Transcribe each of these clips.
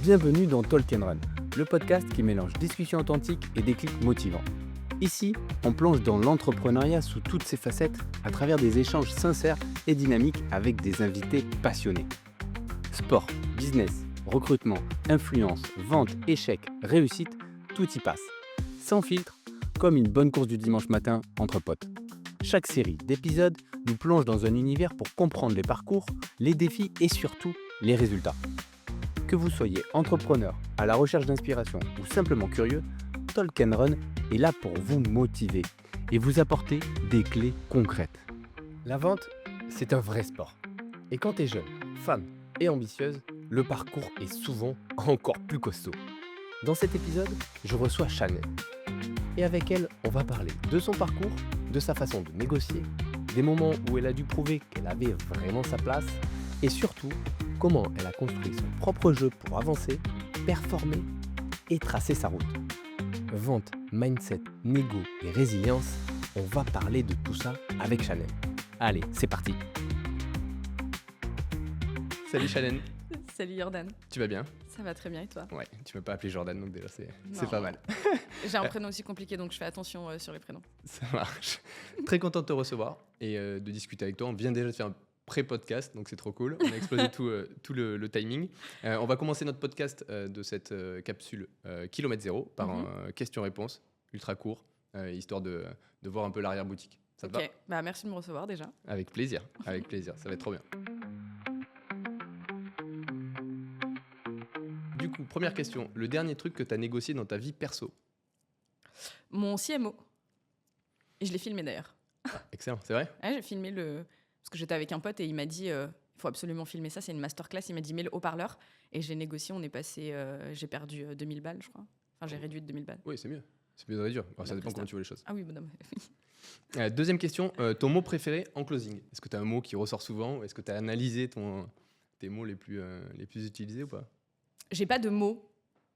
Bienvenue dans Talk and Run, le podcast qui mélange discussion authentique et déclics motivants. Ici, on plonge dans l'entrepreneuriat sous toutes ses facettes à travers des échanges sincères et dynamiques avec des invités passionnés. Sport, business, recrutement, influence, vente, échec, réussite, tout y passe. Sans filtre, comme une bonne course du dimanche matin entre potes. Chaque série d'épisodes nous plonge dans un univers pour comprendre les parcours, les défis et surtout les résultats. Que vous soyez entrepreneur, à la recherche d'inspiration ou simplement curieux, Talk and Run est là pour vous motiver et vous apporter des clés concrètes. La vente, c'est un vrai sport. Et quand tu es jeune, femme et ambitieuse, le parcours est souvent encore plus costaud. Dans cet épisode, je reçois Chanel. Et avec elle, on va parler de son parcours, de sa façon de négocier, des moments où elle a dû prouver qu'elle avait vraiment sa place et surtout, comment elle a construit son propre jeu pour avancer, performer et tracer sa route. Vente, mindset, négo et résilience, on va parler de tout ça avec Chanel. Allez, c'est parti. Salut Shannon, Salut Jordan, tu vas bien? ça va très bien et toi? Ouais, tu m'as pas appelé Jordan donc déjà c'est Non. pas mal. J'ai un prénom aussi compliqué donc je fais attention sur les prénoms. Ça marche. Très content de te recevoir et de discuter avec toi. On vient déjà de faire un pré-podcast donc c'est trop cool. On a explosé tout le timing. On va commencer notre podcast de cette capsule kilomètre zéro par un question-réponse ultra court, histoire de voir un peu l'arrière-boutique. Ça te va? Ok, bah merci de me recevoir déjà. Avec plaisir, ça va être trop bien. Du coup, première question, le dernier truc que tu as négocié dans ta vie perso? Mon CMO, et je l'ai filmé d'ailleurs. Excellent, c'est vrai? Ouais, j'ai filmé parce que j'étais avec un pote et il m'a dit il faut absolument filmer ça, c'est une masterclass. Il m'a dit mets le haut-parleur et j'ai négocié, on est passé, j'ai perdu 2000 balles je crois. Enfin j'ai réduit de 2000 balles. Oui, c'est mieux. C'est mieux de réduire. Bon, ça La dépend presta. comment tu vois les choses. Ah oui, bon, non, Deuxième question, ton mot préféré en closing? Est-ce que tu as un mot qui ressort souvent? Est-ce que tu as analysé tes mots les plus utilisés ou pas? J'ai pas de mots,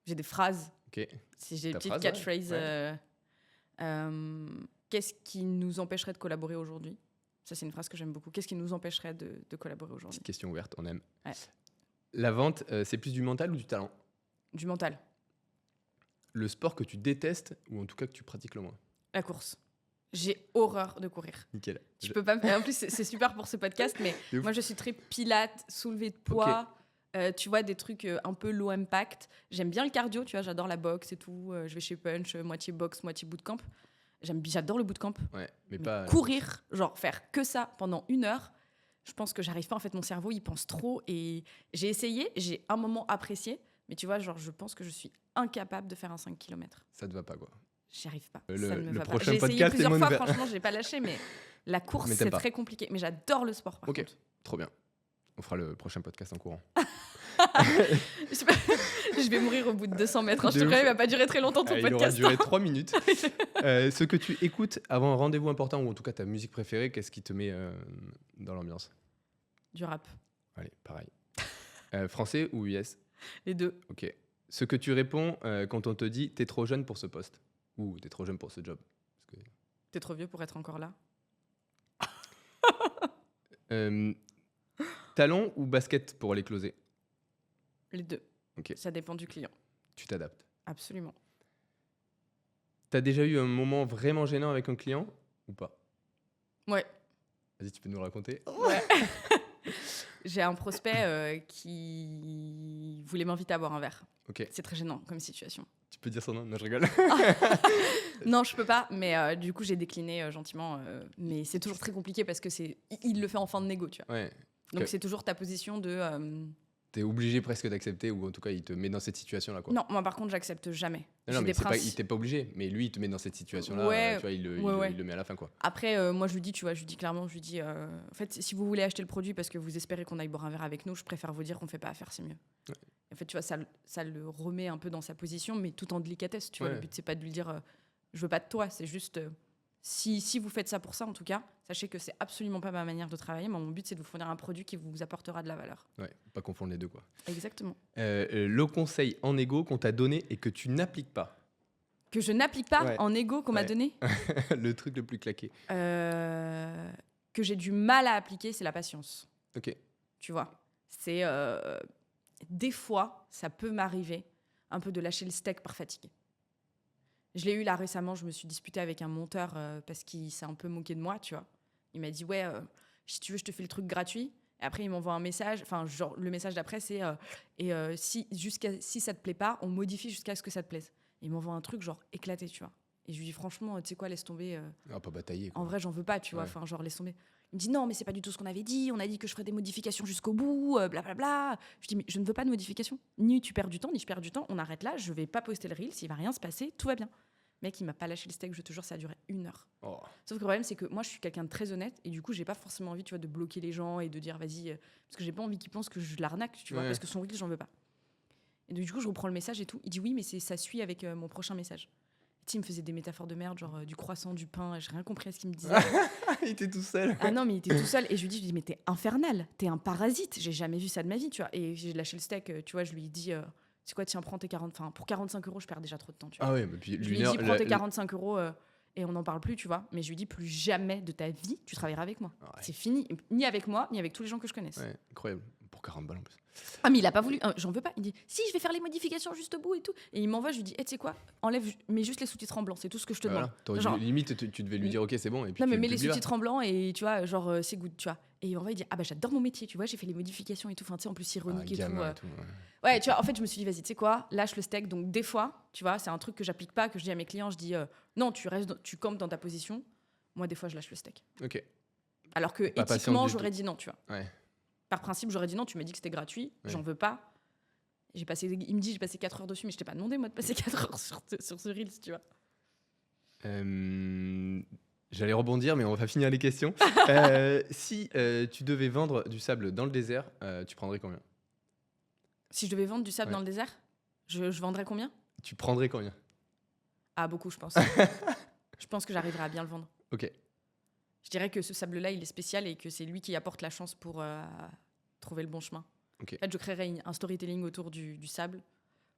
j'ai des phrases. Ok. Si j'ai des Ta petites phrase, catchphrases. ouais. Qu'est-ce qui nous empêcherait de collaborer aujourd'hui? Ça, c'est une phrase que j'aime beaucoup. Qu'est-ce qui nous empêcherait de collaborer aujourd'hui? Petite question ouverte, on aime. Ouais. La vente, c'est plus du mental ou du talent? Du mental. Le sport que tu détestes ou en tout cas que tu pratiques le moins? La course. J'ai horreur de courir. Nickel. Je peux pas. En plus, c'est super pour ce podcast, mais De ouf. moi, je suis très pilates, soulevé de poids. Tu vois, des trucs un peu low impact. J'aime bien le cardio, tu vois, j'adore la boxe et tout. Je vais chez Punch, moitié boxe, moitié bootcamp. J'adore le bootcamp. Ouais, mais Mais pas. courir, genre faire que ça pendant 1 heure, je pense que j'arrive pas. En fait, mon cerveau, il pense trop. Et j'ai essayé, j'ai un moment apprécié. Mais tu vois, genre, je pense que je suis incapable de faire un 5 km. Ça te va pas, quoi. J'y arrive pas. Le- Ça ne me le va pas. prochain J'ai essayé podcast est plusieurs mon fois, ouvert. franchement, j'ai pas lâché, mais la course, Mais t'aimes c'est pas. très compliqué. Mais j'adore le sport, par Ok, contre. trop bien. On fera le prochain podcast en courant. Je sais pas, je vais mourir au bout de 200 mètres. Je De te ouf. préviens, il va pas durer très longtemps ton Il aura podcast. duré 3 minutes. Ce que tu écoutes avant un rendez-vous important, ou en tout cas ta musique préférée, qu'est-ce qui te met dans l'ambiance? Du rap, Allez, pareil. Français ou US? les deux. Ok. Ce que tu réponds quand on te dit t'es trop jeune pour ce poste ou t'es trop jeune pour ce job? Parce que, T'es trop vieux pour être encore là. talon ou basket pour aller closer? Les deux. Ok. Ça dépend du client. Tu t'adaptes. Absolument. T'as déjà eu un moment vraiment gênant avec un client ou pas? Ouais. Vas-y, tu peux nous le raconter. Ouais. J'ai un prospect qui voulait m'inviter à boire un verre. Ok. C'est très gênant comme situation. Tu peux dire son nom? Non, je rigole. Non, je peux pas, mais du coup, j'ai décliné gentiment. Mais c'est toujours très compliqué parce que il le fait en fin de négo, tu vois. Ouais. Donc, Ok. c'est toujours ta position de... T'es obligé presque d'accepter ou en tout cas il te met dans cette situation-là, quoi. Non, moi, par contre, j'accepte jamais. Non, J'ai non, mais des c'est pas, principes. il t'est pas obligé, mais lui il te met dans cette situation-là, Ouais, tu vois, il le met à la fin, quoi. Après, moi, je lui dis, tu vois, je lui dis clairement, je lui dis, en fait, si vous voulez acheter le produit parce que vous espérez qu'on aille boire un verre avec nous, je préfère vous dire qu'on fait pas affaire, c'est mieux. Ouais. En fait, tu vois, ça le remet un peu dans sa position, mais tout en délicatesse, tu vois. Ouais. Le but, c'est pas de lui dire, je veux pas de toi, c'est juste, si vous faites ça pour ça, en tout cas, sachez que c'est absolument pas ma manière de travailler. Moi, mon but, c'est de vous fournir un produit qui vous apportera de la valeur. Ouais, pas confondre les deux, quoi. Exactement. Le conseil en égo qu'on t'a donné et que tu n'appliques pas. Que je n'applique pas Ouais. en égo qu'on m'a Ouais. donné, Le truc le plus claqué. que j'ai du mal à appliquer, c'est la patience. Ok. Tu vois, c'est des fois, ça peut m'arriver un peu de lâcher le steak par fatigue. Je l'ai eu là récemment, je me suis disputée avec un monteur parce qu'il s'est un peu moqué de moi, tu vois. Il m'a dit, ouais, si tu veux, je te fais le truc gratuit. Et après, il m'envoie un message, enfin, genre, le message d'après, c'est si ça te plaît pas, on modifie jusqu'à ce que ça te plaise. Et il m'envoie un truc, genre, éclaté, tu vois. Et je lui dis, franchement, tu sais quoi, laisse tomber. Pas batailler, quoi. En vrai, j'en veux pas, tu vois. Ouais. Enfin, genre, laisse tomber. Il me dit, non, mais c'est pas du tout ce qu'on avait dit. On a dit que je ferais des modifications jusqu'au bout, blablabla. Je dis, mais je ne veux pas de modifications. Ni tu perds du temps, ni je perds du temps. On arrête là, je vais pas poster le reel. S'il va rien se passer, tout va bien. Mec, il m'a pas lâché le steak, je te jure, ça a duré 1 heure. Oh. Sauf que le problème, c'est que moi, je suis quelqu'un de très honnête. Et du coup, j'ai pas forcément envie, tu vois, de bloquer les gens et de dire, vas-y. Parce que j'ai pas envie qu'ils pensent que je l'arnaque, tu vois. Ouais. Parce que son reel, j'en veux pas. Et du coup, je reprends le message et tout. Il dit, oui, mais ça suit avec mon prochain message. Tu sais, il me faisait des métaphores de merde, genre du croissant, du pain. J'ai rien compris à ce qu'il me disait. Il était tout seul. Ah non, mais il était tout seul. Et je lui dis, mais t'es infernal, t'es un parasite. J'ai jamais vu ça de ma vie, tu vois. Et j'ai lâché le steak, tu vois. Je lui ai dit, c'est quoi, tiens, prends tes 40. Enfin, pour 45 €, je perds déjà trop de temps, tu vois. Ah ouais, mais puis Je lui ai dit, prends tes 45 € et on n'en parle plus, tu vois. Mais je lui dis, plus jamais de ta vie, tu travailleras avec moi. Ouais. C'est fini. Ni avec moi, ni avec tous les gens que je connaisse. Ouais, incroyable. Pour 40 balles en plus. Ah, mais il a pas voulu. J'en veux pas. Il dit, si, je vais faire les modifications juste au bout et tout. Et il m'envoie, je lui dis, tu sais quoi, enlève, mets juste les sous-titres en blanc, c'est tout ce que je te demande. Voilà. T'aurais Genre- limite, tu devais lui dire, ok, c'est bon. Et puis Non, mais tu mets les publieras. sous-titres en blanc et tu vois, genre, c'est good, tu vois. Et il m'envoie, il dit, ah bah j'adore mon métier, tu vois, j'ai fait les modifications et tout. Enfin, tu sais, en plus ironique et tout. Gamin et tout. Ouais. Ouais, tu vois, en fait, je me suis dit, vas-y, tu sais quoi, lâche le steak. Donc, des fois, tu vois, c'est un truc que j'applique pas, que je dis à mes clients, je dis, non, tu campes dans ta position. Moi, des fois, je lâche le steak. Ok. Alors que Pas patiente éthiquement, du j'aurais tout. dit non, tu vois. Ouais. Par principe, j'aurais dit non, tu m'as dit que c'était gratuit, Ouais. j'en veux pas. Il me dit, j'ai passé 4 heures dessus, mais je t'ai pas demandé, moi, de passer 4 heures sur ce Reels, tu vois. J'allais rebondir, mais on va finir les questions. Si tu devais vendre du sable dans le désert, tu prendrais combien? Si je devais vendre du sable Ouais. dans le désert, je vendrais combien? Tu prendrais combien? Ah, beaucoup, je pense. Je pense que j'arriverai à bien le vendre. Ok. Je dirais que ce sable-là, il est spécial et que c'est lui qui apporte la chance pour trouver le bon chemin. Ok. En fait, je créerais un storytelling autour du sable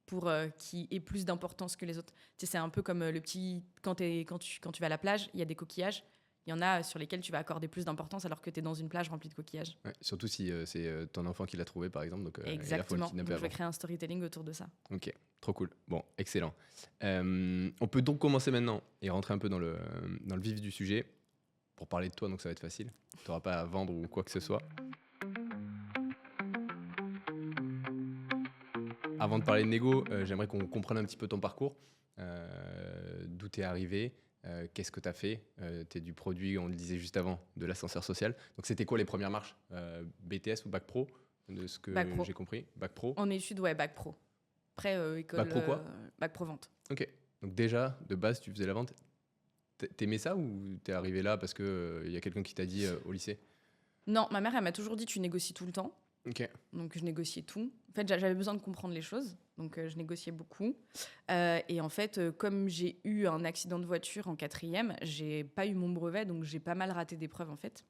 pour qu'il ait plus d'importance que les autres. Tu sais, c'est un peu comme le petit... Quand tu vas à la plage, il y a des coquillages. Il y en a sur lesquels tu vas accorder plus d'importance alors que tu es dans une plage remplie de coquillages. Ouais, surtout si c'est ton enfant qui l'a trouvé, par exemple. Donc, il faut le Exactement. Donc, kidnapper je vais avant. créer un storytelling autour de ça. Ok, trop cool. Bon, excellent. On peut donc commencer maintenant et rentrer un peu dans le vif du sujet. Pour parler de toi, donc ça va être facile. Tu n'auras pas à vendre ou quoi que ce soit. Avant de parler de négo, j'aimerais qu'on comprenne un petit peu ton parcours. D'où tu es arrivé, qu'est-ce que tu as fait. Tu es du produit, on le disait juste avant, de l'ascenseur social. Donc c'était quoi les premières marches? BTS ou Bac Pro, de ce que Bac Pro. j'ai compris? Bac Pro. En études, ouais, Bac Pro. Après, école... Bac Pro quoi? Bac Pro vente. Ok. Donc déjà, de base, tu faisais la vente. T'aimais ça ou t'es arrivé là parce que y a quelqu'un qui t'a dit au lycée? Non, ma mère, elle m'a toujours dit tu négocies tout le temps. Ok. Donc je négociais tout. En fait, j'avais besoin de comprendre les choses, donc je négociais beaucoup. Et en fait, comme j'ai eu un accident de voiture en 4e, j'ai pas eu mon brevet, donc j'ai pas mal raté d'épreuves en fait.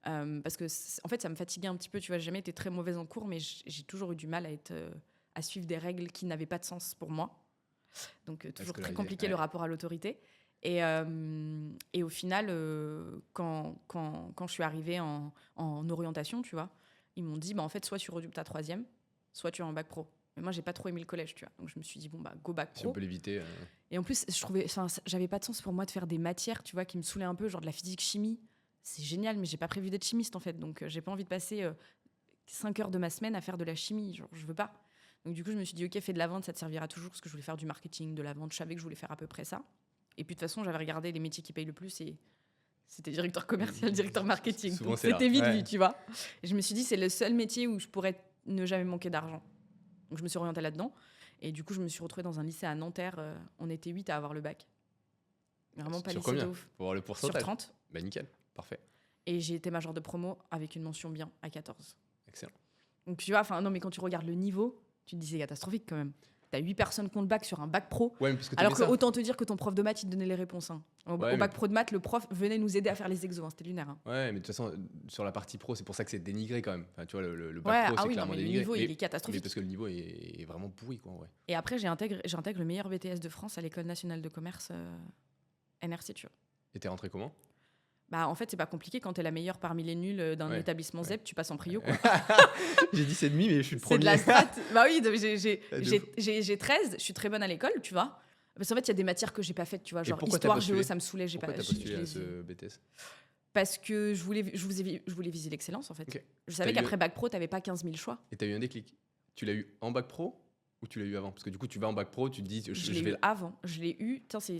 Parce que en fait, ça me fatiguait un petit peu. Tu vois, j'ai jamais été très mauvaise en cours, mais j'ai toujours eu du mal à suivre des règles qui n'avaient pas de sens pour moi. Donc toujours très compliqué le rapport à l'autorité. Et au final, quand je suis arrivée en orientation, tu vois, ils m'ont dit, bah, en fait, soit tu redoubles ta 3e, soit tu es en bac pro. Mais moi, j'ai pas trop aimé le collège, tu vois. Donc je me suis dit, bon, bah, go bac pro. Si on peut l'éviter. Et en plus, je trouvais, j'avais pas de sens pour moi de faire des matières, tu vois, qui me saoulaient un peu, genre de la physique-chimie. C'est génial, mais j'ai pas prévu d'être chimiste, en fait. Donc j'ai pas envie de passer 5 heures de ma semaine à faire de la chimie. Genre, je veux pas. Donc du coup, je me suis dit, ok, fais de la vente, ça te servira toujours, parce que je voulais faire du marketing, de la vente. Je savais que je voulais faire à peu près ça. Et puis de toute façon, j'avais regardé les métiers qui payent le plus et c'était directeur commercial, directeur marketing. Souvent, Donc c'est c'était vite là. vu, tu vois. Et je me suis dit, c'est le seul métier où je pourrais ne jamais manquer d'argent. Donc je me suis orientée là-dedans. Et du coup, je me suis retrouvée dans un lycée à Nanterre. On était 8 à avoir le bac. Vraiment pas Sur lycée combien? de ouf. Pour avoir le Sur pourcentage. 30. Bah nickel, parfait. Et j'ai été major de promo avec une mention bien à 14. Excellent. Donc tu vois, non mais quand tu regardes le niveau, tu te dis c'est catastrophique quand même. T'as 8 personnes qui ont le bac sur un bac pro. Ouais, mais parce que Alors que ça. autant te dire que ton prof de maths, il te donnait les réponses. Hein. Au Ouais, bac pro de maths, le prof venait nous aider à faire les exos. Hein. C'était lunaire. Hein. Ouais, mais de toute façon, sur la partie pro, c'est pour ça que c'est dénigré quand même. Enfin, tu vois, le Ouais, bac pro, c'est oui, non, clairement mais le dénigré. niveau, mais, il est catastrophique. mais parce que le niveau est vraiment pourri, quoi, en vrai. Et après, j'intègre le meilleur BTS de France à l'École nationale de commerce NRC, tu vois. Et t'es rentré comment? Bah, en fait, c'est pas compliqué. Quand t'es la meilleure parmi les nuls d'un Ouais, établissement ouais. ZEP, tu passes en prio, quoi. J'ai dit 7,5, mais je suis le C'est premier. de la strat. Bah oui, donc De fou. j'ai 13, je suis très bonne à l'école, tu vois. Parce qu'en fait, il y a des matières que j'ai pas faites, tu vois, Et genre pourquoi t'as histoire, postulé géo, ça me saoulait, j'ai Pourquoi pas t'as je postulé à les ce ai- BTS? Parce que je voulais viser l'excellence, en fait. Ok. Je savais T'as eu- qu'après bac pro, t'avais pas 15 000 choix. Et t'as eu un déclic. Tu l'as eu en bac pro ou tu l'as eu avant? Parce que du coup, tu vas en bac pro, tu te dis, Je l'ai eu avant. Je l'ai eu. Tiens, c'est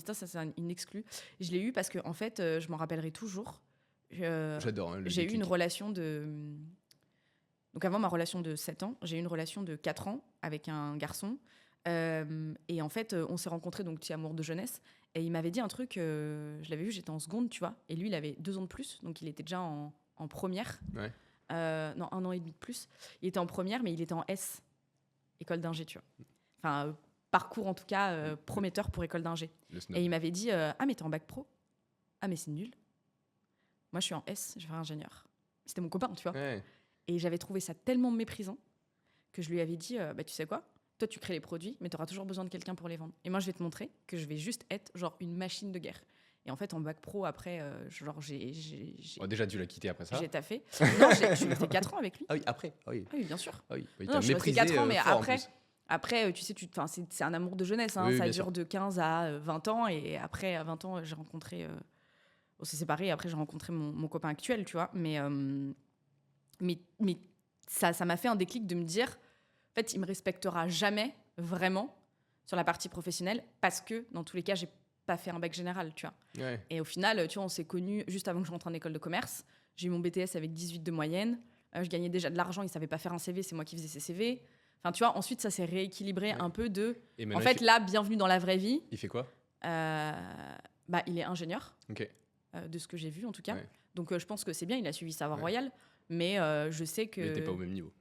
une exclue. Je l'ai eu parce que, en fait, je m'en rappellerai toujours. J'adore. Hein, le J'ai eu déclic. une relation de. Donc, avant ma relation de 7 ans, j'ai eu une relation de 4 ans avec un garçon. Et en fait, on s'est rencontrés, donc, petit amour de jeunesse. Et il m'avait dit un truc, je l'avais vu, j'étais en seconde, tu vois. Et lui, il avait 2 ans de plus. Donc, il était déjà en première. Ouais. Non, 1 an et demi de plus. Il était en première, mais il était en S, école d'ingé, tu vois. Enfin, parcours en tout cas prometteur pour école d'ingé. Le snob. Et il m'avait dit ah, mais t'es en bac pro? Ah, mais c'est nul. Moi, je suis en S, je vais faire ingénieur. C'était mon copain, tu vois. Ouais. Et j'avais trouvé ça tellement méprisant que je lui avais dit bah, tu sais quoi? Toi, tu crées les produits, mais tu auras toujours besoin de quelqu'un pour les vendre. Et moi, je vais te montrer que je vais juste être genre une machine de guerre. Et en fait, en bac pro, après, genre, Oh, déjà, tu l'as quitté après ça. j'ai taffé. Non, je suis restée 4 ans avec lui. Ah oui, après. Ah oui. Ah oui, bien sûr. Ah oui. Oui, Non, t'as je suis restée méprisé 4 ans, mais fort, en après, plus. après tu sais, c'est un amour de jeunesse. Hein, Oui, ça bien dure sûr. de 15 à 20 ans. Et après, à 20 ans, j'ai rencontré... on s'est séparés. Et après, j'ai rencontré mon copain actuel, tu vois. Mais ça m'a fait un déclic de me dire, en fait, il me respectera jamais, vraiment, sur la partie professionnelle. Parce que, dans tous les cas, j'ai pas fait un bac général, tu vois. Ouais. Et au final, tu vois, on s'est connus juste avant que je rentre en école de commerce. J'ai eu mon BTS avec 18 de moyenne. Je gagnais déjà de l'argent, il savait pas faire un CV, c'est moi qui faisais ses CV. Enfin, tu vois, ensuite, ça s'est rééquilibré Ouais. un peu de... Et En maintenant, fait, là, bienvenue dans la vraie vie. il fait quoi? Bah, il est ingénieur, Ok. de ce que j'ai vu en tout cas. Ouais. Donc, je pense que c'est bien, il a suivi Savoir Ouais. Royal. Mais je sais que... Mais t'es pas au même niveau.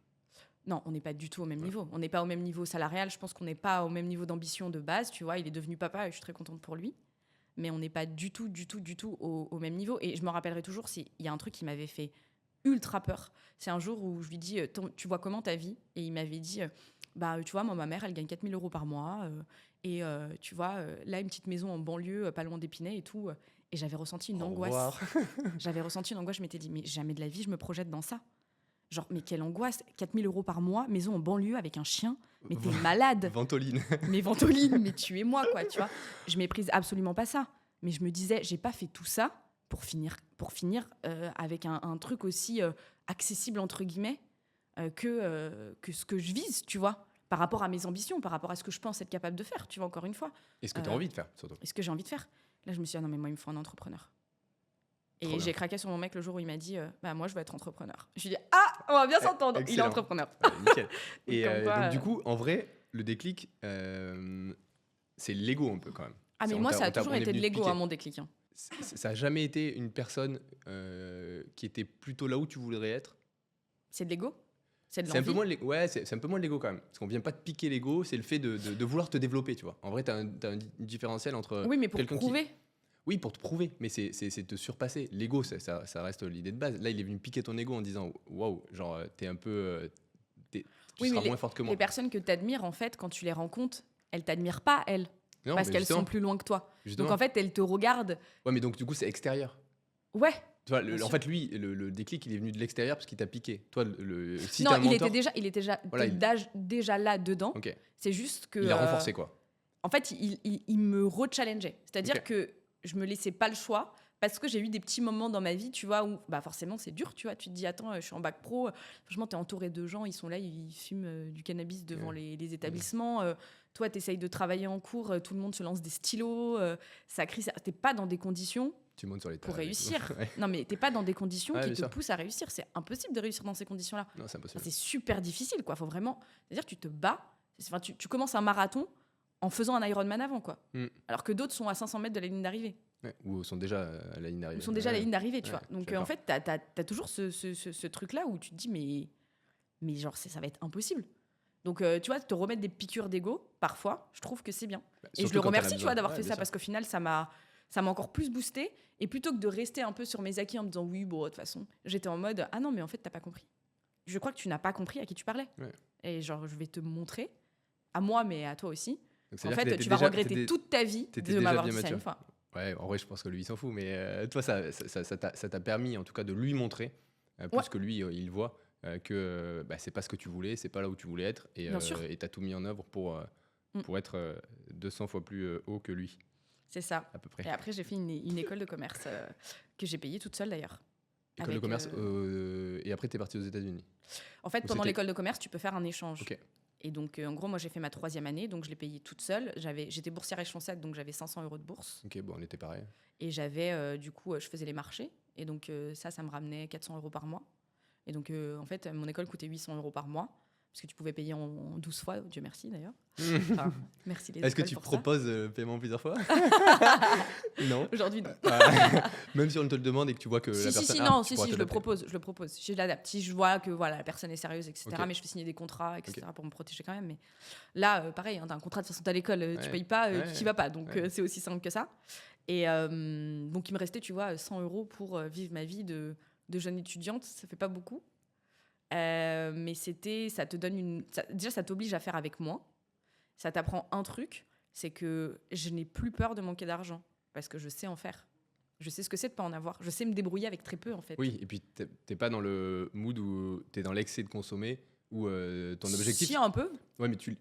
Non, on n'est pas du tout au même Ouais. niveau. On n'est pas au même niveau salarial. Je pense qu'on n'est pas au même niveau d'ambition de base. Tu vois, il est devenu papa et je suis très contente pour lui. Mais on n'est pas du tout au même niveau. Et je me rappellerai toujours, il y a un truc qui m'avait fait ultra peur. C'est un jour où je lui dis tu vois comment ta vie? Et il m'avait dit bah, tu vois, moi, ma mère, elle gagne 4 000 € par mois. Tu vois, là, une petite maison en banlieue, pas loin d'Épinay et tout. Et j'avais ressenti une Au angoisse. revoir. J'avais ressenti une angoisse. Je m'étais dit, mais jamais de la vie, je me projette dans ça. Genre, mais quelle angoisse, 4 000 € par mois, maison en banlieue avec un chien. Mais t'es malade. Ventoline. Mais Ventoline, mais tuez-moi, quoi, tu vois. Je méprise absolument pas ça. Mais je me disais, j'ai pas fait tout ça pour finir avec un truc aussi accessible, entre guillemets, que ce que je vise, tu vois, par rapport à mes ambitions, par rapport à ce que je pense être capable de faire, tu vois, encore une fois. Est-ce que t'as envie de faire, surtout? Et ce que j'ai envie de faire. Là, je me suis dit, ah non, mais moi, il me faut un entrepreneur. Trop Et bien. j'ai craqué sur mon mec le jour où il m'a dit, bah, moi, je veux être entrepreneur. Je lui ai dit, ah, on va bien s'entendre. Il est Excellent. entrepreneur. Allez, nickel. Et Comme quoi, donc, du coup, en vrai, le déclic, c'est l'ego un peu quand même. Ah, mais On moi, t'a- ça a on t'a- toujours on est été de venu te l'ego, piquer. hein, mon déclic. Hein. Ça a jamais été une personne qui était plutôt là où tu voudrais être. C'est de l'ego? C'est de C'est un peu l'envie? moins ouais, c'est un peu moins de l'ego quand même. Parce qu'on vient pas te piquer l'ego, c'est le fait de vouloir te développer, tu vois. En vrai, t'as un différentiel entre Oui, mais pour quelqu'un qui- prouver. Oui, pour te prouver, mais c'est te surpasser. L'ego, ça reste l'idée de base. Là, il est venu piquer ton ego en disant waouh, genre, t'es un peu. Tu Oui, seras mais moins forte que moi. Les personnes que tu admires, en fait, quand tu les rencontres, elles t'admirent pas, elles, Non, parce mais qu'elles justement, sont plus loin que toi. justement. Donc, en fait, elles te regardent. Ouais, mais donc, du coup, c'est extérieur. Ouais. Tu vois, Bien en sûr. fait, lui, le déclic, il est venu de l'extérieur parce qu'il t'a piqué. Toi, si non, t'as un il mentor, était déjà, Voilà, déjà là dedans. ok, C'est juste que. il a renforcé quoi. En fait, il me re-challengeait. C'est-à-dire Ok. que je me laissais pas le choix. Parce que j'ai eu des petits moments dans ma vie, tu vois, où bah forcément c'est dur, tu vois. Tu te dis, attends, je suis en bac pro. Franchement, tu es entouré de gens, ils sont là, ils fument du cannabis devant les établissements. Toi, tu essayes de travailler en cours, tout le monde se lance des stylos. Ça crie. T'es pas dans des conditions Tu montes sur les pour tables et tout. réussir. Ouais. Non, mais t'es pas dans des conditions Ouais, qui bien te sûr. poussent à réussir. C'est impossible de réussir dans ces conditions-là. Non, c'est impossible. Enfin, c'est super difficile, quoi. Faut vraiment. C'est-à-dire, tu te bats. Enfin, tu commences un marathon en faisant un Ironman avant, quoi. Mm. Alors que d'autres sont à 500 mètres de la ligne d'arrivée. Ouais, ou sont déjà à la ligne d'arrivée. Ils sont déjà à la ligne d'arrivée, tu Ouais, vois. je Donc, suis en fait, t'as toujours ce truc-là où tu te dis, mais genre, ça va être impossible. Donc, tu vois, te remettre des piqûres d'ego, parfois, je trouve que c'est bien. Bah, Et je surtout le quand t'en as remercie, tu vois, besoin. d'avoir Ouais, fait bien ça, sûr. parce qu'au final, ça m'a encore plus boosté. Et plutôt que de rester un peu sur mes acquis en me disant, oui, bon, de toute façon, j'étais en mode, ah non, mais en fait, t'as pas compris. Je crois que tu n'as pas compris à qui tu parlais. Ouais. Et genre, je vais te montrer, à moi, mais à toi aussi. Donc, En c'est-à-dire que fait, t'étais tu vas déjà- regretter t'étais- toute ta vie t'étais de déjà m'avoir bien dit ça mature. une fois. Ouais, en vrai, je pense que lui, il s'en fout. Mais toi, ça t'a permis, en tout cas, de lui montrer, plus Ouais. que lui, il voit, que c'est pas ce que tu voulais, c'est pas là où tu voulais être. Bien sûr. Et t'as tout mis en œuvre pour être 200 fois plus haut que lui, C'est ça. à peu près. Et après, j'ai fait une école de commerce que j'ai payée toute seule d'ailleurs. École de Avec, commerce. Et après, t'es parti aux États-Unis. En fait, Ou pendant c'était- l'école de commerce, tu peux faire un échange. Ok. Et donc, en gros, moi, j'ai fait ma 3e année, donc je l'ai payée toute seule. J'étais boursière échelon 7, donc j'avais 500 € de bourse. Ok, bon, on était pareil. Et j'avais, du coup, je faisais les marchés. Et donc, ça me ramenait 400 € par mois. Et donc, en fait, mon école coûtait 800 € par mois. Parce que tu pouvais payer en 12 fois, Dieu merci d'ailleurs. Enfin, merci les Est-ce que écoles tu pour ça. proposes paiement plusieurs fois? Non. Aujourd'hui, non. Même si on te le demande et que tu vois que la personne. Ah, tu pourras je le t'adapter. propose, je le propose. Je l'adapte. Si je vois que voilà, la personne est sérieuse, etc., Ok. mais je fais signer des contrats, etc., Ok. pour me protéger quand même. Mais là, pareil, hein, t'as un contrat, de toute façon, t'as l'école, tu Ouais. payes pas, Ouais. tu y vas pas. Donc, Ouais. c'est aussi simple que ça. Et donc, il me restait, tu vois, 100 € pour vivre ma vie de jeune étudiante. Ça fait pas beaucoup. Mais ça te donne déjà, ça t'oblige à faire avec moins. Ça t'apprend un truc, c'est que je n'ai plus peur de manquer d'argent parce que je sais en faire. Je sais ce que c'est de pas en avoir. Je sais me débrouiller avec très peu, en fait. Oui, et puis t'es pas dans le mood où t'es dans l'excès de consommer, où ton objectif. Si, un peu. Ouais, mais tu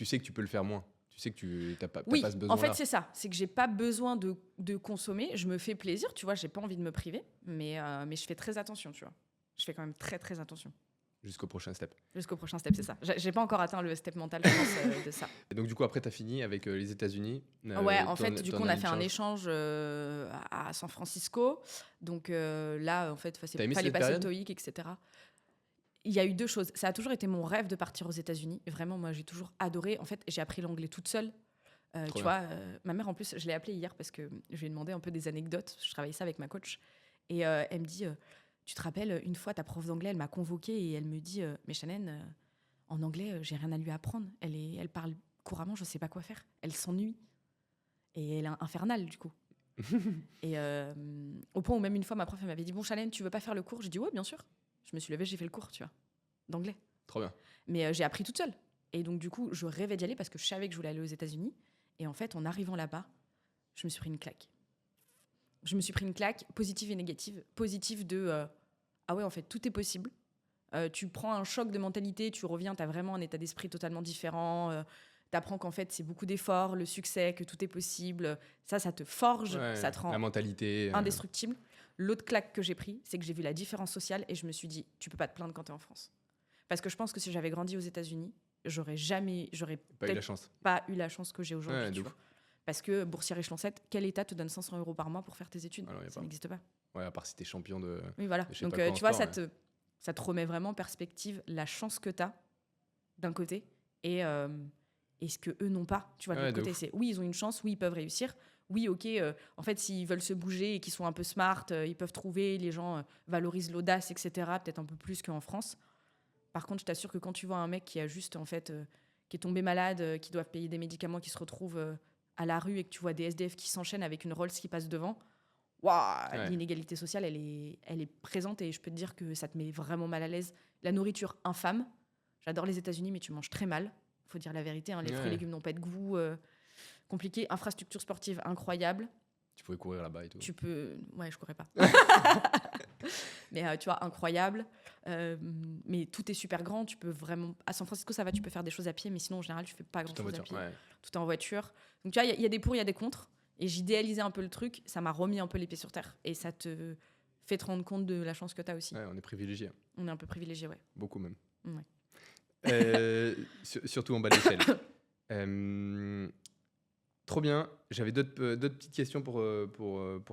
sais que tu peux le faire moins. Tu sais que tu t'as pas Oui, ce en besoin-là. fait, c'est ça. C'est que j'ai pas besoin de consommer. Je me fais plaisir, tu vois. J'ai pas envie de me priver, mais je fais très attention, tu vois. Je fais quand même très, très attention. Jusqu'au prochain step. Jusqu'au prochain step, c'est ça. J'ai pas encore atteint le step mental, je pense, de ça. Et donc, du coup, après, t'as fini avec les États-Unis. Ouais, en fait, du coup, on a fait un échange à San Francisco. Donc là, en fait, T'as aimé fallait cette passer le période? TOEIC, etc. Il y a eu 2 choses. Ça a toujours été mon rêve de partir aux États-Unis. Vraiment, moi, j'ai toujours adoré. En fait, j'ai appris l'anglais toute seule. Trop Tu vois, ma mère, en plus, je l'ai appelée hier parce que je lui ai demandé un peu des anecdotes. Je travaillais ça avec ma coach. Et elle me dit, tu te rappelles, une fois, ta prof d'anglais, elle m'a convoquée et elle me dit, mais Shannon, en anglais, j'ai rien à lui apprendre. Elle parle couramment, je sais pas quoi faire. Elle s'ennuie. Et elle est infernale, du coup. Et au point où même une fois, ma prof elle m'avait dit, bon, Shannon, tu veux pas faire le cours? J'ai dit, ouais, bien sûr. Je me suis levée, j'ai fait le cours, tu vois, d'anglais. Trop bien. Mais j'ai appris toute seule. Et donc, du coup, je rêvais d'y aller parce que je savais que je voulais aller aux États-Unis. Et en fait, en arrivant là-bas, je me suis pris une claque. Je me suis pris une claque, positive et négative. Positive de ah ouais, en fait, tout est possible. Tu prends un choc de mentalité, tu reviens, tu as vraiment un état d'esprit totalement différent. Tu apprends qu'en fait, c'est beaucoup d'efforts, le succès, que tout est possible. Ça te forge, Ouais, ça te rend la mentalité. indestructible. L'autre claque que j'ai pris, c'est que j'ai vu la différence sociale et je me suis dit, tu peux pas te plaindre quand tu es en France. Parce que je pense que si j'avais grandi aux États-Unis, j'aurais Pas eu la peut-être chance. pas eu la chance que j'ai aujourd'hui. Ouais, de tu ouf. vois. Parce que boursière échelon 7, quel État te donne 500 € par mois pour faire tes études? Alors, y a Ça pas. n'existe pas. Ouais, à part si t'es champion de. Oui, voilà. Je sais Donc, pas quoi en tu vois, sport, ça te remet vraiment en perspective la chance que tu as d'un côté et ce que eux n'ont pas. Tu vois, de Ouais, l'autre de côté, ouf. c'est oui, ils ont une chance, oui, ils peuvent réussir. Oui, ok, en fait, s'ils veulent se bouger et qu'ils sont un peu smart, ils peuvent trouver, les gens valorisent l'audace, etc., peut-être un peu plus qu'en France. Par contre, je t'assure que quand tu vois un mec qui a juste, en fait, qui est tombé malade, qui doivent payer des médicaments, qui se retrouve à la rue et que tu vois des SDF qui s'enchaînent avec une Rolls qui passe devant, waouh, Ouais. l'inégalité sociale, elle est présente et je peux te dire que ça te met vraiment mal à l'aise. La nourriture infâme. J'adore les États-Unis, mais tu manges très mal. Faut dire la vérité. Hein, les fruits et Ouais. légumes n'ont pas de goût. Compliqué. Infrastructure sportive incroyable. Tu pouvais courir là-bas et tout. Tu peux. Ouais, je courais pas. Mais tu vois, incroyable. Mais tout est super grand. Tu peux vraiment. À San Francisco, ça va. Tu peux faire des choses à pied, mais sinon, en général, tu fais pas Tout en grand-chose à voiture. pied. Ouais. Tout est en voiture. Donc, tu vois, il y a des pour, il y a des contre. Et j'idéalisais un peu le truc. Ça m'a remis un peu les pieds sur terre. Et ça te fait te rendre compte de la chance que tu as aussi. Ouais, on est privilégié. On est un peu privilégié, ouais. Beaucoup même. Ouais. Surtout en bas de l'échelle. Trop bien. J'avais d'autres petites questions pour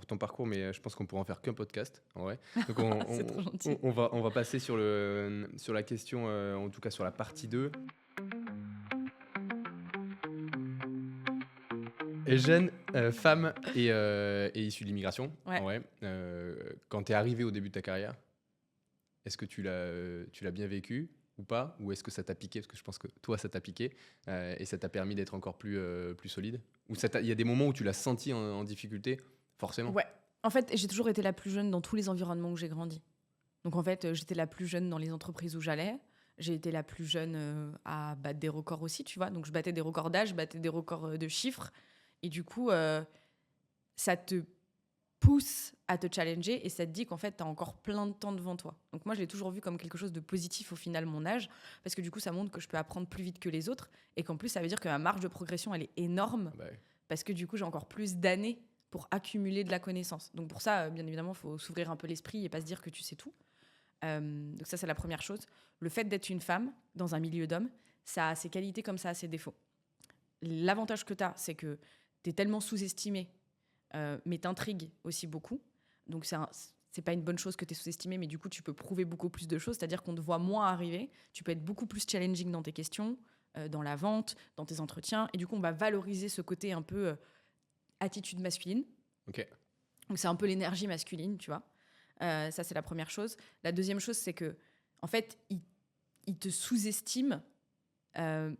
ton parcours, mais je pense qu'on pourra en faire qu'un podcast, en vrai. Donc C'est trop gentil. on va passer sur la question, en tout cas sur la partie 2. Et jeune, femme et issue de l'immigration, Ouais. en vrai, quand tu es arrivé au début de ta carrière, est-ce que tu l'as bien vécu ou pas? Ou est-ce que ça t'a piqué? Parce que je pense que toi, ça t'a piqué et ça t'a permis d'être encore plus solide. Ou il y a des moments où tu l'as senti en difficulté, forcément. Ouais. En fait, j'ai toujours été la plus jeune dans tous les environnements où j'ai grandi. Donc, en fait, j'étais la plus jeune dans les entreprises où j'allais. J'ai été la plus jeune à battre des records aussi, tu vois. Donc, je battais des records d'âge, je battais des records de chiffres. Et du coup, ça te pousse à te challenger et ça te dit qu'en fait, tu as encore plein de temps devant toi. Donc moi, je l'ai toujours vu comme quelque chose de positif au final, mon âge, parce que du coup, ça montre que je peux apprendre plus vite que les autres et qu'en plus, ça veut dire que ma marge de progression, elle est énorme parce que du coup, j'ai encore plus d'années pour accumuler de la connaissance. Donc pour ça, bien évidemment, il faut s'ouvrir un peu l'esprit et pas se dire que tu sais tout. Donc ça, c'est la première chose. Le fait d'être une femme dans un milieu d'hommes, ça a ses qualités comme ça a ses défauts. L'avantage que tu as, c'est que tu es tellement sous-estimée, mais t'intrigues aussi beaucoup. Donc c'est pas une bonne chose que tu es sous-estimée, mais du coup, tu peux prouver beaucoup plus de choses. C'est-à-dire qu'on te voit moins arriver. Tu peux être beaucoup plus challenging dans tes questions, dans la vente, dans tes entretiens. Et du coup, on va valoriser ce côté un peu attitude masculine. Ok. Donc c'est un peu l'énergie masculine, tu vois. Ça, c'est la première chose. La deuxième chose, c'est que, en fait, ils te sous-estiment,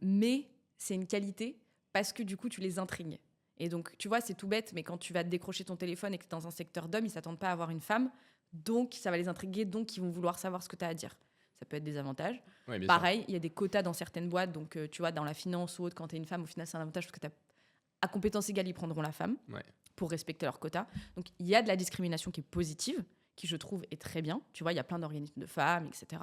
mais c'est une qualité parce que du coup, tu les intrigues. Et donc, tu vois, c'est tout bête, mais quand tu vas te décrocher ton téléphone et que tu es dans un secteur d'hommes, ils ne s'attendent pas à avoir une femme. Donc, ça va les intriguer, donc ils vont vouloir savoir ce que tu as à dire. Ça peut être des avantages. Ouais, pareil, il y a des quotas dans certaines boîtes. Donc, tu vois, dans la finance ou autre, quand tu es une femme, au final, c'est un avantage parce que à compétences égales, ils prendront la femme pour respecter leurs quotas. Donc, il y a de la discrimination qui est positive, qui, je trouve, est très bien. Tu vois, il y a plein d'organismes de femmes, etc.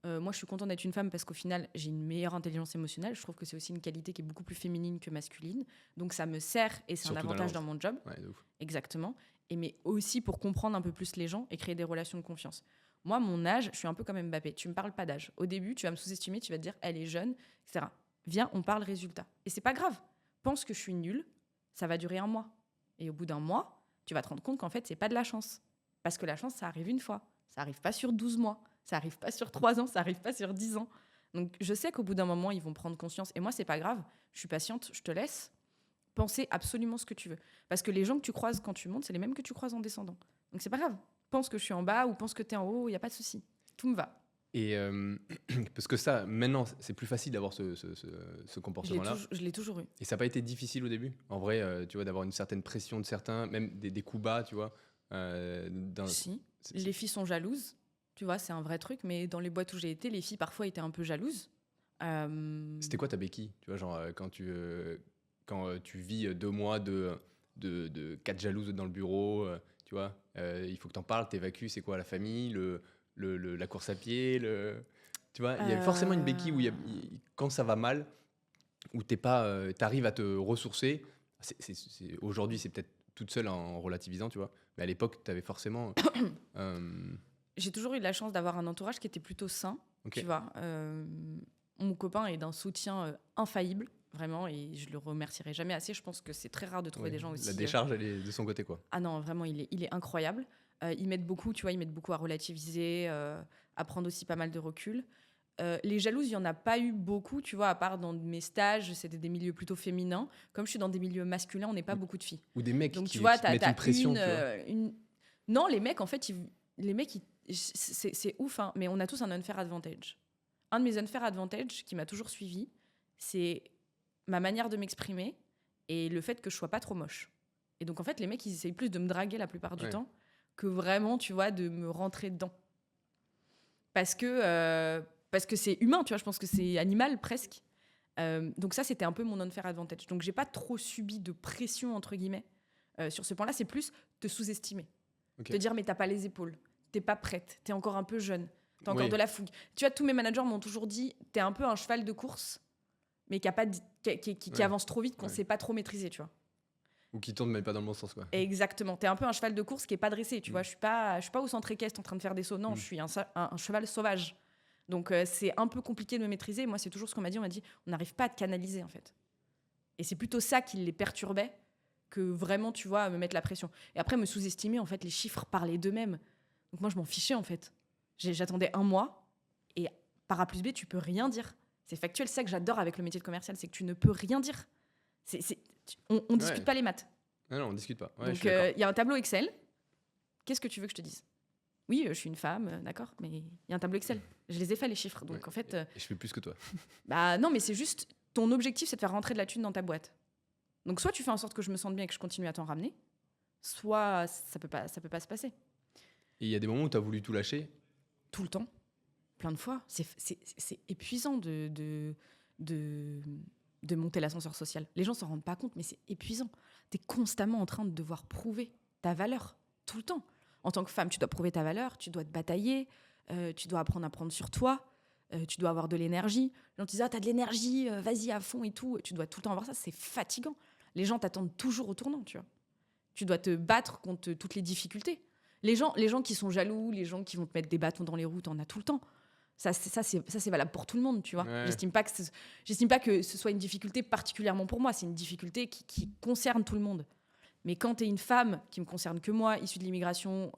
Moi, je suis contente d'être une femme parce qu'au final, j'ai une meilleure intelligence émotionnelle. Je trouve que c'est aussi une qualité qui est beaucoup plus féminine que masculine. Donc, ça me sert et c'est surtout un avantage dans mon job. Ouais, de ouf. Exactement. Mais aussi pour comprendre un peu plus les gens et créer des relations de confiance. Moi, mon âge, je suis un peu comme Mbappé. Tu me parles pas d'âge. Au début, tu vas me sous-estimer, tu vas te dire, elle est jeune, etc. Viens, on parle résultat. Et c'est pas grave. Pense que je suis nulle, ça va durer 1 mois. Et au bout d'1 mois, tu vas te rendre compte qu'en fait, c'est pas de la chance. Parce que la chance, ça arrive une fois. Ça arrive pas sur 12 mois. Ça arrive pas sur 3 ans. Ça arrive pas sur 10 ans. Donc, je sais qu'au bout d'un moment, ils vont prendre conscience. Et moi, c'est pas grave. Je suis patiente, je te laisse penser absolument ce que tu veux. Parce que les gens que tu croises quand tu montes, c'est les mêmes que tu croises en descendant. Donc, c'est pas grave. Pense que je suis en bas ou pense que tu es en haut, il n'y a pas de souci. Tout me va. Et parce que ça, maintenant, c'est plus facile d'avoir ce comportement-là. Je l'ai toujours eu. Et ça n'a pas été difficile au début. En vrai, tu vois, d'avoir une certaine pression de certains, même des coups bas, tu vois. Si. Les filles sont jalouses. Tu vois, c'est un vrai truc. Mais dans les boîtes où j'ai été, les filles, parfois, étaient un peu jalouses. C'était quoi ta béquille? Tu vois, genre, quand tu vis 2 mois de 4 jalouses dans le bureau, tu vois, il faut que tu en parles, t'évacues. C'est quoi, la famille, la course à pied, tu vois, il y a forcément une béquille où quand ça va mal, où t'arrives à te ressourcer. Aujourd'hui, c'est peut-être toute seule en relativisant, tu vois. Mais à l'époque, tu avais forcément... J'ai toujours eu de la chance d'avoir un entourage qui était plutôt sain, Okay. tu vois. Mon copain est d'un soutien infaillible, vraiment, et je le remercierai jamais assez. Je pense que c'est très rare de trouver des gens aussi... La décharge, elle est de son côté, quoi. Ah non, vraiment, il est incroyable. Ils m'aident beaucoup, tu vois, ils m'aident beaucoup à relativiser, à prendre aussi pas mal de recul. Les jalouses, il n'y en a pas eu beaucoup, tu vois, à part dans mes stages, c'était des milieux plutôt féminins. Comme je suis dans des milieux masculins, on n'est pas beaucoup de filles. Ou des mecs Donc, qui tu vois, te mettent une pression, tu vois. Non, les mecs, en fait, c'est ouf, hein, mais on a tous un unfair advantage. Un de mes unfair advantage qui m'a toujours suivi, c'est ma manière de m'exprimer et le fait que je sois pas trop moche. Et donc, en fait, les mecs, ils essayent plus de me draguer la plupart du temps que vraiment, tu vois, de me rentrer dedans. Parce que c'est humain, tu vois, je pense que c'est animal presque. Donc ça, c'était un peu mon unfair advantage. Donc, j'ai pas trop subi de pression, entre guillemets, sur ce point-là. C'est plus te sous-estimer. Te dire, mais t'as pas les épaules, t'es pas prête, t'es encore un peu jeune, t'as encore de la fougue. Tu vois, tous mes managers m'ont toujours dit, t'es un peu un cheval de course, mais qui avance trop vite, qu'on sait pas trop maîtriser, tu vois. Ou qui tourne mais pas dans le bon sens, quoi. Exactement. T'es un peu un cheval de course qui est pas dressé, tu vois. Je suis pas au centre équestre en train de faire des sauts. Non, je suis un cheval sauvage. Donc, c'est un peu compliqué de me maîtriser. Moi, c'est toujours ce qu'on m'a dit. On m'a dit, on n'arrive pas à te canaliser, en fait. Et c'est plutôt ça qui les perturbait que vraiment, tu vois, me mettre la pression. Et après, me sous-estimer, en fait, les chiffres parlaient d'eux-mêmes. Donc, moi, je m'en fichais, en fait. J'attendais 1 mois et par A plus B, tu peux rien dire. C'est factuel. C'est ça que j'adore avec le métier de commercial, c'est que tu ne peux rien dire. On discute pas les maths. Non, on discute pas. Ouais, donc, il y a un tableau Excel. Qu'est-ce que tu veux que je te dise? Oui, je suis une femme, d'accord, mais il y a un tableau Excel. Je les ai fait, les chiffres. Donc, en fait... Et je fais plus que toi. Bah non, mais c'est juste... Ton objectif, c'est de faire rentrer de la thune dans ta boîte. Donc, soit tu fais en sorte que je me sente bien et que je continue à t'en ramener, soit ça peut pas se passer. Et il y a des moments où tu as voulu tout lâcher? Tout le temps. Plein de fois. C'est épuisant de de monter l'ascenseur social. Les gens s'en rendent pas compte, mais c'est épuisant. Tu es constamment en train de devoir prouver ta valeur, tout le temps. En tant que femme, tu dois prouver ta valeur, tu dois te batailler, tu dois apprendre à prendre sur toi, tu dois avoir de l'énergie. Les gens te disent « Ah, t'as de l'énergie, vas-y à fond et tout ». Tu dois tout le temps avoir ça, c'est fatigant. Les gens t'attendent toujours au tournant, tu vois. Tu dois te battre contre toutes les difficultés. Les gens qui sont jaloux, les gens qui vont te mettre des bâtons dans les roues, t'en as tout le temps. Ça, c'est valable pour tout le monde, tu vois. Ouais. J'estime pas que ce soit une difficulté particulièrement pour moi. C'est une difficulté qui concerne tout le monde. Mais quand t'es une femme qui me concerne que moi, issue de l'immigration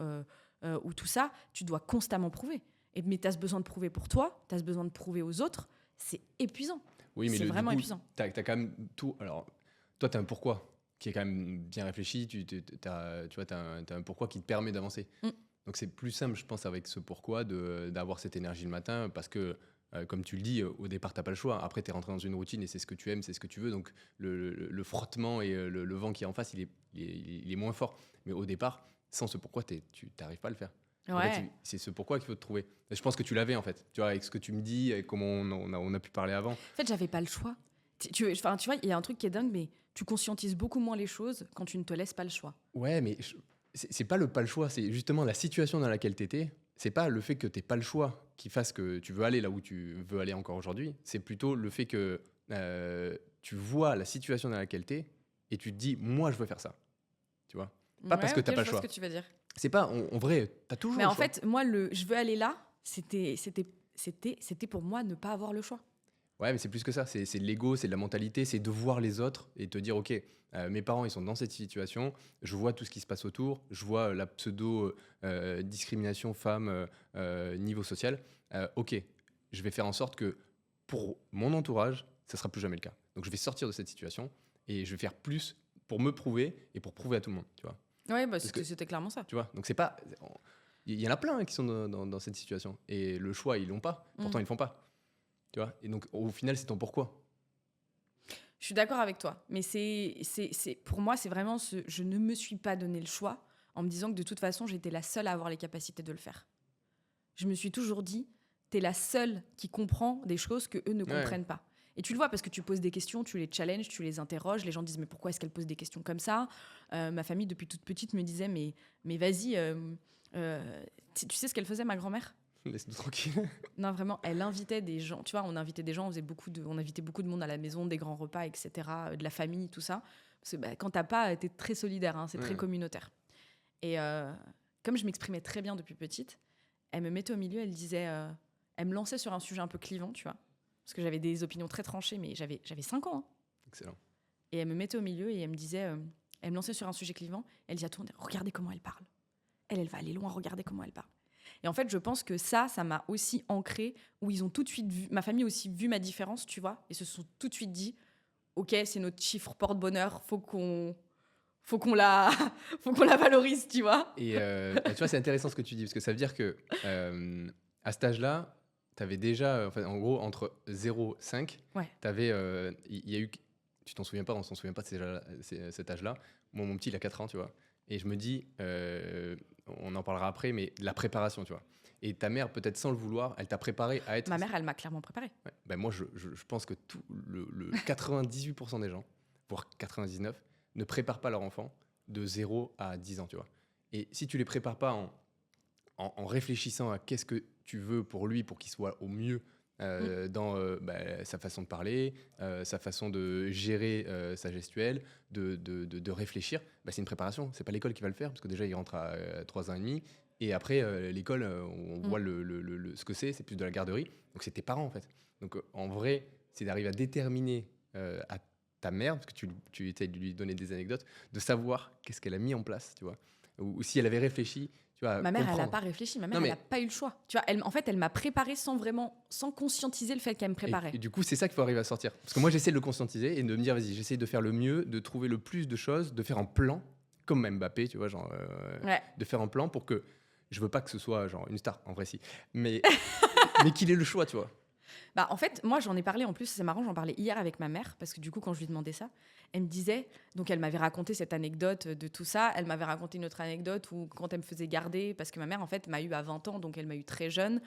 ou tout ça, tu dois constamment prouver. Mais t'as besoin de prouver pour toi, t'as besoin de prouver aux autres. C'est épuisant. Oui, mais c'est vraiment épuisant. T'as quand même tout. Alors, toi, t'as un pourquoi qui est quand même bien réfléchi. Tu vois, t'as un pourquoi qui te permet d'avancer. Donc, c'est plus simple, je pense, avec ce pourquoi, d'avoir cette énergie le matin, parce que, comme tu le dis, au départ, t'as pas le choix. Après, t'es rentré dans une routine et c'est ce que tu aimes, c'est ce que tu veux. Donc, le frottement et le vent qui est en face, il est moins fort. Mais au départ, sans ce pourquoi, tu n'arrives pas à le faire. En fait, c'est ce pourquoi qu'il faut te trouver. Et je pense que tu l'avais, en fait. Tu vois, avec ce que tu me dis, avec comment on a pu parler avant. En fait, j'avais pas le choix. Tu vois, il y a un truc qui est dingue, mais tu conscientises beaucoup moins les choses quand tu ne te laisses pas le choix. Ouais, mais c'est pas le choix, c'est justement la situation dans laquelle tu étais. C'est pas le fait que tu n'aies pas le choix qui fasse que tu veux aller là où tu veux aller encore aujourd'hui. C'est plutôt le fait que tu vois la situation dans laquelle tu es et tu te dis, moi, je veux faire ça. Tu vois ? Pas parce que tu n'as pas le choix. Je vois ce que tu veux dire. C'est pas, en vrai, tu as toujours mais le en choix. fait, moi, je veux aller là, c'était pour moi ne pas avoir le choix. Ouais, mais c'est plus que ça. C'est de l'ego, c'est de la mentalité, c'est de voir les autres et te dire, OK, mes parents, ils sont dans cette situation, je vois tout ce qui se passe autour, je vois la pseudo-discrimination femme niveau social. OK, je vais faire en sorte que pour mon entourage, ça ne sera plus jamais le cas. Donc, je vais sortir de cette situation et je vais faire plus pour me prouver et pour prouver à tout le monde, tu vois. Ouais, bah c'était clairement ça. Tu vois, donc c'est pas... Il y en a plein qui sont dans cette situation. Et le choix, ils l'ont pas. Pourtant, ils le font pas. Tu vois, et donc, au final, c'est ton pourquoi. Je suis d'accord avec toi. Mais pour moi, c'est vraiment je ne me suis pas donné le choix en me disant que de toute façon, j'étais la seule à avoir les capacités de le faire. Je me suis toujours dit, t'es la seule qui comprend des choses que eux ne comprennent pas. Et tu le vois parce que tu poses des questions, tu les challenges, tu les interroges. Les gens disent, mais pourquoi est-ce qu'elle pose des questions comme ça ? Ma famille, depuis toute petite, me disait, mais vas-y, tu sais ce qu'elle faisait, ma grand-mère ? Laisse-nous tranquille. Non, vraiment, elle invitait des gens. Tu vois, on invitait des gens, on invitait beaucoup de monde à la maison, des grands repas, etc., de la famille, tout ça. Parce que quand t'as pas, t'es très solidaire, hein, c'est très communautaire. Et comme je m'exprimais très bien depuis petite, elle me mettait au milieu, elle me lançait sur un sujet un peu clivant, tu vois. Parce que j'avais des opinions très tranchées, mais j'avais 5 ans. Hein. Excellent. Et elle me mettait au milieu et elle me disait, elle me lançait sur un sujet clivant, elle disait à tout le monde, regardez comment elle parle. Elle va aller loin, regardez comment elle parle. Et en fait, je pense que ça m'a aussi ancré, où ils ont tout de suite vu, ma famille aussi vu ma différence, tu vois, et se sont tout de suite dit, ok, c'est notre chiffre porte-bonheur, faut qu'on la valorise, tu vois. Et tu vois, c'est intéressant ce que tu dis, parce que ça veut dire que à cet âge-là, tu avais déjà, en gros, entre 0 et 5, tu avais, il y a eu, tu t'en souviens pas, on s'en souvient pas de cet âge-là. Moi, mon petit, il a 4 ans, tu vois. Et je me dis, on en parlera après, mais la préparation, tu vois. Et ta mère, peut-être sans le vouloir, elle t'a préparé à être... Ma mère, elle m'a clairement préparé. Ouais. Ben moi, je pense que tout le 98% des gens, voire 99%, ne préparent pas leur enfant de 0 à 10 ans, tu vois. Et si tu les prépares pas en réfléchissant à qu'est-ce que tu veux pour lui, pour qu'il soit au mieux dans sa façon de parler, sa façon de gérer sa gestuelle, de réfléchir, c'est une préparation. C'est pas l'école qui va le faire, parce que déjà, il rentre à 3 ans et demi. Et après, l'école, on voit ce que c'est plus de la garderie. Donc, c'est tes parents, en fait. Donc, en vrai, c'est d'arriver à déterminer à ta mère, parce que tu essaies de lui donner des anecdotes, de savoir qu'est-ce qu'elle a mis en place, tu vois. Ou si elle avait réfléchi, tu vois. Ma mère, elle n'a pas réfléchi. Ma mère, elle n'a pas eu le choix. Tu vois, elle m'a préparé sans conscientiser le fait qu'elle me préparait. Et du coup, c'est ça qu'il faut arriver à sortir. Parce que moi, j'essaie de le conscientiser et de me dire, vas-y, j'essaie de faire le mieux, de trouver le plus de choses, de faire un plan, comme Mbappé, tu vois, genre, de faire un plan pour que... Je veux pas que ce soit genre une star, en vrai, si. Mais qu'il ait le choix, tu vois. Bah, en fait, moi, j'en ai parlé, en plus, c'est marrant, j'en parlais hier avec ma mère, parce que du coup, quand je lui demandais ça, elle me disait, donc elle m'avait raconté cette anecdote de tout ça, elle m'avait raconté une autre anecdote où quand elle me faisait garder, parce que ma mère, en fait, m'a eu à 20 ans, donc elle m'a eu très jeune,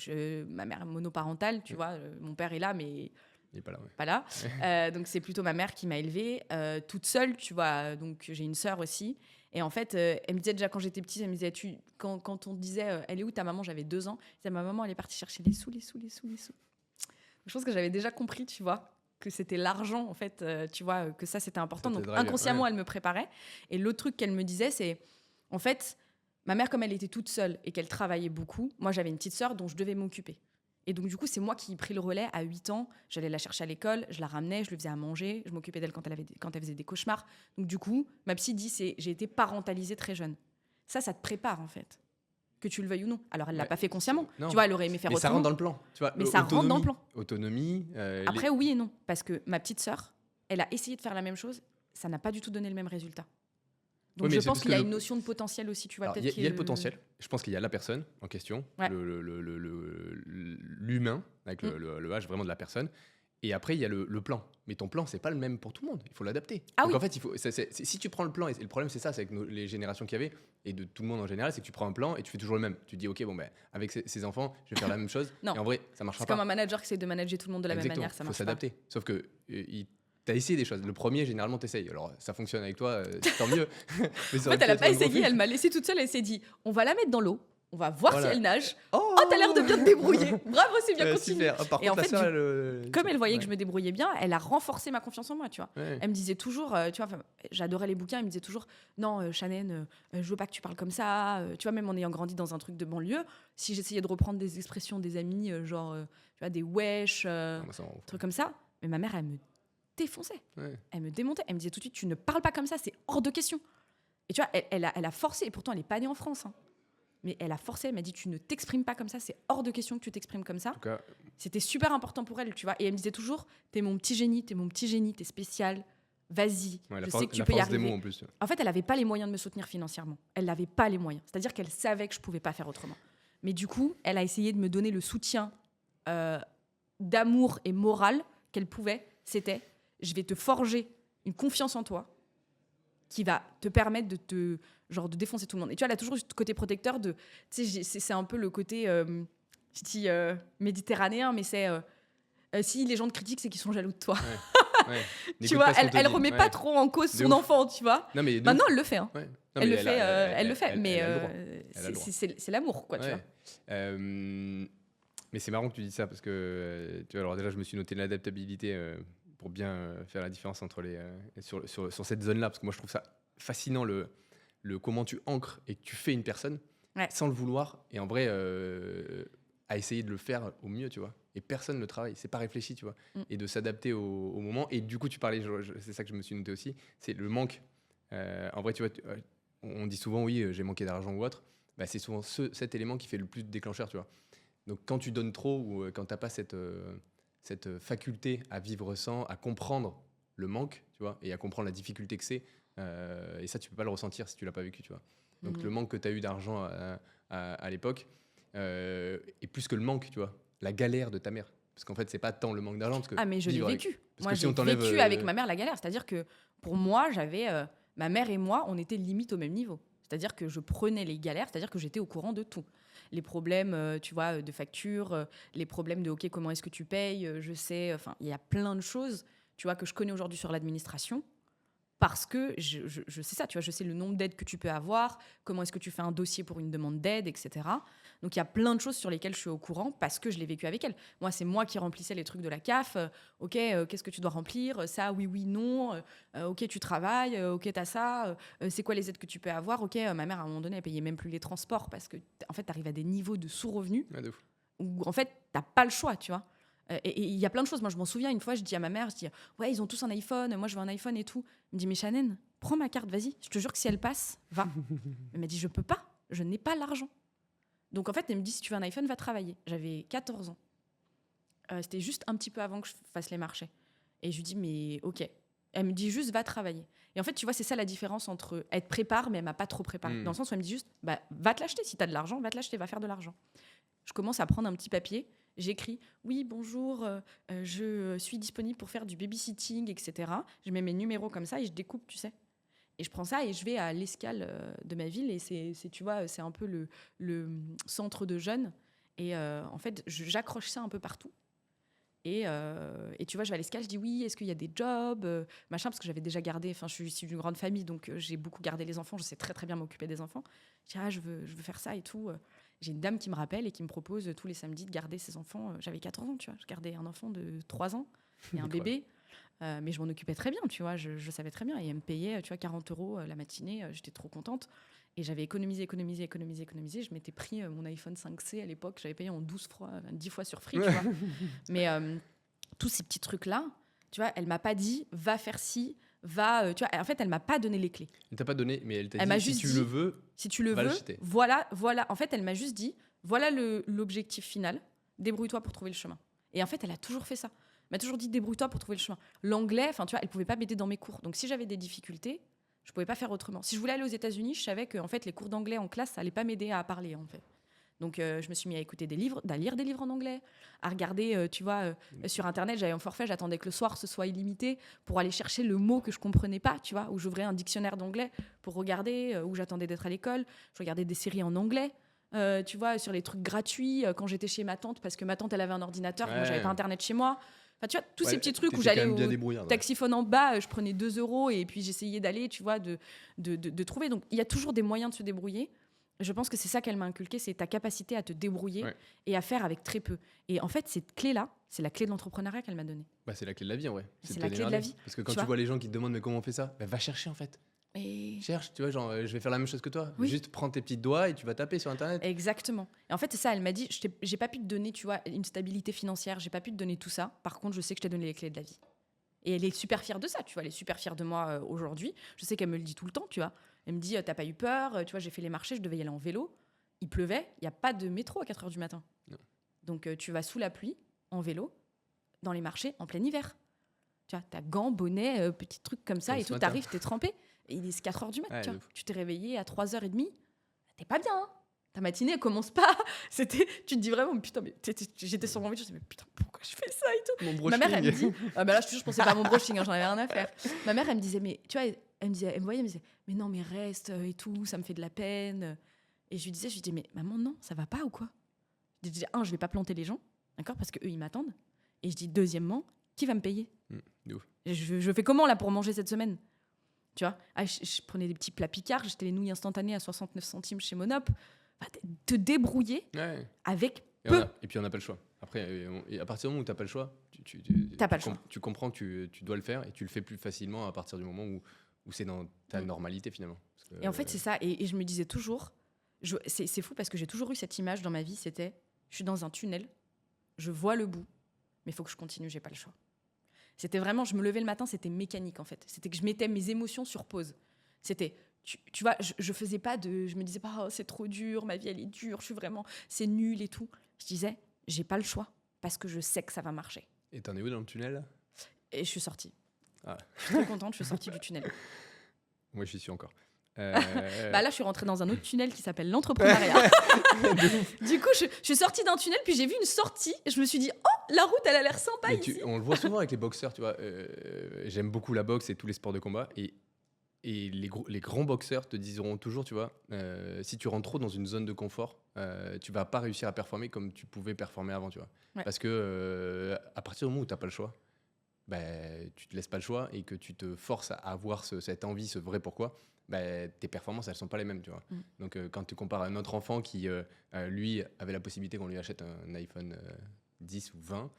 ma mère monoparentale, tu vois, mon père est là, mais Il est pas là, ouais. pas là. Donc c'est plutôt ma mère qui m'a élevée toute seule, tu vois. Donc j'ai une sœur aussi. Et en fait, elle me disait déjà quand j'étais petite, elle me disait, quand on disait, elle est où ta maman, j'avais 2 ans. Elle disait, ma maman, elle est partie chercher les sous. Je pense que j'avais déjà compris, tu vois, que c'était l'argent, en fait, tu vois, que ça, c'était important. Donc inconsciemment, ouais. elle me préparait. Et l'autre truc qu'elle me disait, c'est, en fait, ma mère, comme elle était toute seule et qu'elle travaillait beaucoup, moi, j'avais une petite sœur dont je devais m'occuper. Et donc, du coup, c'est moi qui ai pris le relais à 8 ans. J'allais la chercher à l'école, je la ramenais, je lui faisais à manger, je m'occupais d'elle quand elle faisait des cauchemars. Donc, du coup, ma psy dit, j'ai été parentalisée très jeune. Ça te prépare, en fait. Que tu le veuilles ou non. Alors, elle l'a pas fait consciemment. Non. Tu vois, elle aurait aimé faire Mais ça autrement. rentre dans le plan. Tu vois, Mais ça rentre dans le plan. Autonomie. Après, oui et non. Parce que ma petite sœur, elle a essayé de faire la même chose. Ça n'a pas du tout donné le même résulta. Donc, Oui, mais je c'est pense parce qu'il y a que une notion de potentiel aussi. Tu vois, Alors, peut-être il y a le potentiel. Je pense qu'il y a la personne en question, Ouais. l'humain, avec Mm. le H vraiment de la personne. Et après, il y a le plan. Mais ton plan, c'est pas le même pour tout le monde. Il faut l'adapter. Ah Donc oui. en fait, si tu prends le plan, et le problème, c'est ça, c'est avec les générations qu'il y avait, et de tout le monde en général, c'est que tu prends un plan et tu fais toujours le même. Tu dis, OK, bon, ben, avec ces enfants, je vais faire la même chose. Non. Et en vrai, ça marchera C'est pas. comme un manager qui essaie de manager tout le monde de la Exactement. même manière. Ça faut marche s'adapter. Sauf que t'as essayé des choses. Le premier, généralement, t'essayes. Alors, ça fonctionne avec toi, tant mieux. Mais ça pas. En aurait fait, pu elle a être pas un gros essayé. flux. Elle m'a laissée toute seule. Elle s'est dit, on va la mettre dans l'eau. On va voir Voilà. si elle nage. Oh, Oh, t'as l'air de bien te débrouiller. Bravo, c'est bien, Ouais, continue. super. Ah, par Et contre, en la fait, sœur, Comme elle voyait que ouais. je me débrouillais bien, elle a renforcé ma confiance en moi, tu vois. Ouais. Elle me disait toujours, tu vois, j'adorais les bouquins, elle me disait toujours, non, Shannon, je veux pas que tu parles comme ça. Tu vois, même en ayant grandi dans un truc de banlieue, si j'essayais de reprendre des expressions des amis, genre, tu vois, des wesh, Ah, bah, ça, on- trucs comme ça, mais ma mère, elle me défonçait. ouais. Elle me démontait. Elle me disait tout de suite, tu ne parles pas comme ça, c'est hors de question. Et tu vois, elle a forcé, et pourtant, elle n'est pas née en France, hein. Mais elle a forcé, elle m'a dit, tu ne t'exprimes pas comme ça, c'est hors de question que tu t'exprimes comme ça. En tout cas, C'était super important pour elle, tu vois. Et elle me disait toujours, t'es mon petit génie, t'es spécial, vas-y, ouais, je sais que tu la peux y force des arriver. mots en plus. En fait, elle n'avait pas les moyens de me soutenir financièrement. Elle n'avait pas les moyens. C'est-à-dire qu'elle savait que je pouvais pas faire autrement. Mais du coup, elle a essayé de me donner le soutien d'amour et moral qu'elle pouvait. C'était, je vais te forger une confiance en toi qui va te permettre de défoncer tout le monde. Et tu vois, elle a toujours eu ce côté protecteur de, tu sais, c'est un peu le côté, je dis méditerranéen, mais c'est si les gens te critiquent, c'est qu'ils sont jaloux de toi. Ouais. Tu N'écoute vois, pas ce qu'on te elle dit. remet Ouais. pas trop en cause De son ouf. enfant, tu vois. Non, mais de Maintenant, ouf. elle le fait. Hein. Ouais. Non, Elle mais le fait, elle le fait. Mais elle a le droit. Elle a le droit. c'est l'amour, quoi, tu Ouais. vois. Mais c'est marrant que tu dis ça parce que tu vois, alors déjà je me suis noté l'adaptabilité pour bien faire la différence entre sur cette zone-là, parce que moi je trouve ça fascinant le comment tu ancres et que tu fais une personne Ouais. sans le vouloir, et en vrai à essayer de le faire au mieux, tu vois. Et personne ne le travaille, c'est pas réfléchi, tu vois. Et de s'adapter au moment. Et du coup tu parlais, c'est ça que je me suis noté aussi, c'est le manque. En vrai, tu vois, on dit souvent oui, j'ai manqué d'argent ou autre. Bah, c'est souvent cet élément qui fait le plus de déclencheur, tu vois. Donc quand tu donnes trop ou quand tu n'as pas cette faculté à vivre sans, à comprendre le manque, tu vois, et à comprendre la difficulté que c'est, et ça tu peux pas le ressentir si tu l'as pas vécu, tu vois. Donc le manque que tu as eu d'argent à l'époque, et plus que le manque, tu vois, la galère de ta mère. Parce qu'en fait, c'est pas tant le manque d'argent. Parce que Ah, mais je l'ai vivre avec- vécu. parce Moi, que si j'ai on t'enlève, vécu avec ma mère la galère. C'est-à-dire que pour moi, j'avais ma mère et moi, on était limite au même niveau. C'est-à-dire que je prenais les galères, c'est-à-dire que j'étais au courant de tout. Les problèmes, tu vois, de facture, les problèmes de OK, comment est-ce que tu payes, je sais. Enfin, il y a plein de choses, tu vois, que je connais aujourd'hui sur l'administration. Parce que je sais ça, tu vois, je sais le nombre d'aides que tu peux avoir, comment est-ce que tu fais un dossier pour une demande d'aide, etc. Donc il y a plein de choses sur lesquelles je suis au courant parce que je l'ai vécu avec elle. Moi, c'est moi qui remplissais les trucs de la CAF. OK, qu'est-ce que tu dois remplir? Ça, oui, oui, non. OK, tu travailles. OK, t'as ça. C'est quoi les aides que tu peux avoir? OK, ma mère, à un moment donné, elle payait même plus les transports parce que, en fait, t'arrives à des niveaux de sous-revenus Ouais, de ouf. où, en fait, t'as pas le choix, tu vois. Et il y a plein de choses. Moi, je m'en souviens, une fois, je dis à ma mère, je dis, ouais, ils ont tous un iPhone, moi, je veux un iPhone et tout. Elle me dit, mais Shannon, prends ma carte, vas-y. Je te jure que si elle passe, va. Elle m'a dit, je peux pas, je n'ai pas l'argent. Donc, en fait, elle me dit, si tu veux un iPhone, va travailler. J'avais 14 ans. C'était juste un petit peu avant que je fasse les marchés. Et je lui dis, mais OK. Elle me dit juste, va travailler. Et en fait, tu vois, c'est ça la différence entre être prépare, mais elle m'a pas trop préparé. Dans le sens où elle me dit juste, bah, va te l'acheter. Si tu as de l'argent, va te l'acheter, va faire de l'argent. Je commence à prendre un petit papier. J'écris, oui, bonjour, je suis disponible pour faire du babysitting, etc. Je mets mes numéros comme ça et je découpe, tu sais. Et je prends ça et je vais à l'escale de ma ville. Et c'est tu vois, c'est un peu le centre de jeunes. Et en fait, j'accroche ça un peu partout. Et tu vois, je vais à l'escale, je dis oui, est-ce qu'il y a des jobs, machin, parce que j'avais déjà gardé, enfin, je suis issue d'une grande famille, donc j'ai beaucoup gardé les enfants, je sais très très bien m'occuper des enfants. Je dis, je veux faire ça et tout. J'ai une dame qui me rappelle et qui me propose tous les samedis de garder ses enfants. J'avais 14 ans, tu vois, je gardais un enfant de 3 ans et un bébé. Mais je m'en occupais très bien, tu vois, je savais très bien. Et elle me payait, tu vois, 40 € la matinée, j'étais trop contente. Et j'avais économisé. Je m'étais pris mon iPhone 5C à l'époque, j'avais payé en 10 fois sur Free, tu vois. Mais tous ces petits trucs-là, tu vois, elle m'a pas dit, va faire ci, tu vois, en fait, elle m'a pas donné les clés. Elle t'a pas donné, mais elle t'a Elle m'a dit, juste si dit, tu le veux, va veux, l'acheter. voilà. En fait, elle m'a juste dit, voilà l'objectif final, débrouille-toi pour trouver le chemin. Et en fait, elle a toujours fait ça. Elle m'a toujours dit, débrouille-toi pour trouver le chemin. L'anglais, enfin, tu vois, elle pouvait pas m'aider dans mes cours. Donc, si j'avais des difficultés, je pouvais pas faire autrement. Si je voulais aller aux États-Unis, je savais que en fait, les cours d'anglais en classe, ça allait pas m'aider à parler, en fait. Donc, je me suis mis à écouter des livres, à lire des livres en anglais, à regarder, tu vois, sur Internet, j'avais un forfait, j'attendais que le soir, ce soit illimité pour aller chercher le mot que je comprenais pas, tu vois, où j'ouvrais un dictionnaire d'anglais pour regarder, où j'attendais d'être à l'école. Je regardais des séries en anglais, tu vois, sur les trucs gratuits, quand j'étais chez ma tante, parce que ma tante, elle avait un ordinateur, moi, j'avais pas Internet chez moi. Enfin, tu vois, tous ces petits trucs où j'allais au taxiphone en bas, je prenais 2 € et puis j'essayais d'aller, tu vois, de trouver. Donc, il y a toujours des moyens de se débrouiller. Je pense que c'est ça qu'elle m'a inculqué, c'est ta capacité à te débrouiller et à faire avec très peu. Et en fait, cette clé-là, c'est la clé de l'entrepreneuriat qu'elle m'a donnée. Bah, c'est la clé de la vie, en vrai. C'est la clé de la vie. Parce que quand tu vois les gens qui te demandent mais comment on fait ça, bah, va chercher en fait. Cherche, tu vois, genre je vais faire la même chose que toi. Oui. Juste prends tes petits doigts et tu vas taper sur Internet. Exactement. Et en fait, c'est ça, elle m'a dit, j'ai pas pu te donner, tu vois, une stabilité financière, j'ai pas pu te donner tout ça. Par contre, je sais que je t'ai donné les clés de la vie. Et elle est super fière de ça, tu vois, elle est super fière de moi aujourd'hui. Je sais qu'elle me le dit tout le temps, tu vois. Elle me dit, t'as pas eu peur, tu vois, j'ai fait les marchés, je devais y aller en vélo. Il pleuvait, il n'y a pas de métro à 4h du matin. Non. Donc, tu vas sous la pluie, en vélo, dans les marchés, en plein hiver. Tu vois, t'as gants, bonnet, petits trucs comme ça, Comme et tout, t'arrives, t'es trempé. Et il est 4h du matin, tu t'es réveillé à 3h30. T'es pas bien, hein. Ta matinée, elle commence pas. Tu te dis vraiment, putain, mais j'étais sur mon vélo, je me disais, mais putain, pourquoi je fais ça et tout. Mon brushing. Ma mère, elle me dit, là, je pensais pas à mon brushing, j'en avais rien à faire. Ma mère, elle me disait, mais tu vois, elle me voyait, elle me disait, mais non, mais reste et tout, ça me fait de la peine. Et je lui disais, mais maman, non, ça va pas ou quoi? Je disais, je vais pas planter les gens, d'accord, parce qu'eux, ils m'attendent. Et je dis, deuxièmement, qui va me payer? Je fais comment là pour manger cette semaine? Tu vois, je prenais des petits plats Picard, j'achetais les nouilles instantanées à 69 centimes chez Monop. Enfin, te débrouiller avec peu. Et puis on n'a pas le choix. Après, à partir du moment où tu n'as pas le choix, tu comprends que tu dois le faire et tu le fais plus facilement à partir du moment où c'est dans ta normalité finalement. Et en fait, c'est ça. Et je me disais toujours, c'est fou parce que j'ai toujours eu cette image dans ma vie, c'était, je suis dans un tunnel, je vois le bout, mais il faut que je continue, j'ai pas le choix. C'était vraiment, je me levais le matin, c'était mécanique en fait. C'était que je mettais mes émotions sur pause. C'était, tu vois, je faisais pas je me disais pas, c'est trop dur, ma vie elle est dure, c'est nul et tout. Je disais, j'ai pas le choix parce que je sais que ça va marcher. Et t'en es où dans le tunnel? Et je suis sortie. Je suis très contente, je suis sortie du tunnel. Moi, j'y suis encore. Là, je suis rentrée dans un autre tunnel qui s'appelle l'entrepreneuriat. Du coup, je suis sortie d'un tunnel, puis j'ai vu une sortie. Et je me suis dit, la route, elle a l'air sympa ici. On le voit souvent avec les boxeurs, tu vois. J'aime beaucoup la boxe et tous les sports de combat. Et les grands boxeurs te diront toujours, tu vois, si tu rentres trop dans une zone de confort, tu vas pas réussir à performer comme tu pouvais performer avant, tu vois. Ouais. Parce que à partir du moment où tu n'as pas le choix, tu te laisses pas le choix et que tu te forces à avoir cette envie, ce vrai pourquoi, tes performances, elles sont pas les mêmes, tu vois. Donc, quand tu compares à un autre enfant qui, lui, avait la possibilité qu'on lui achète un iPhone 10 ou 20,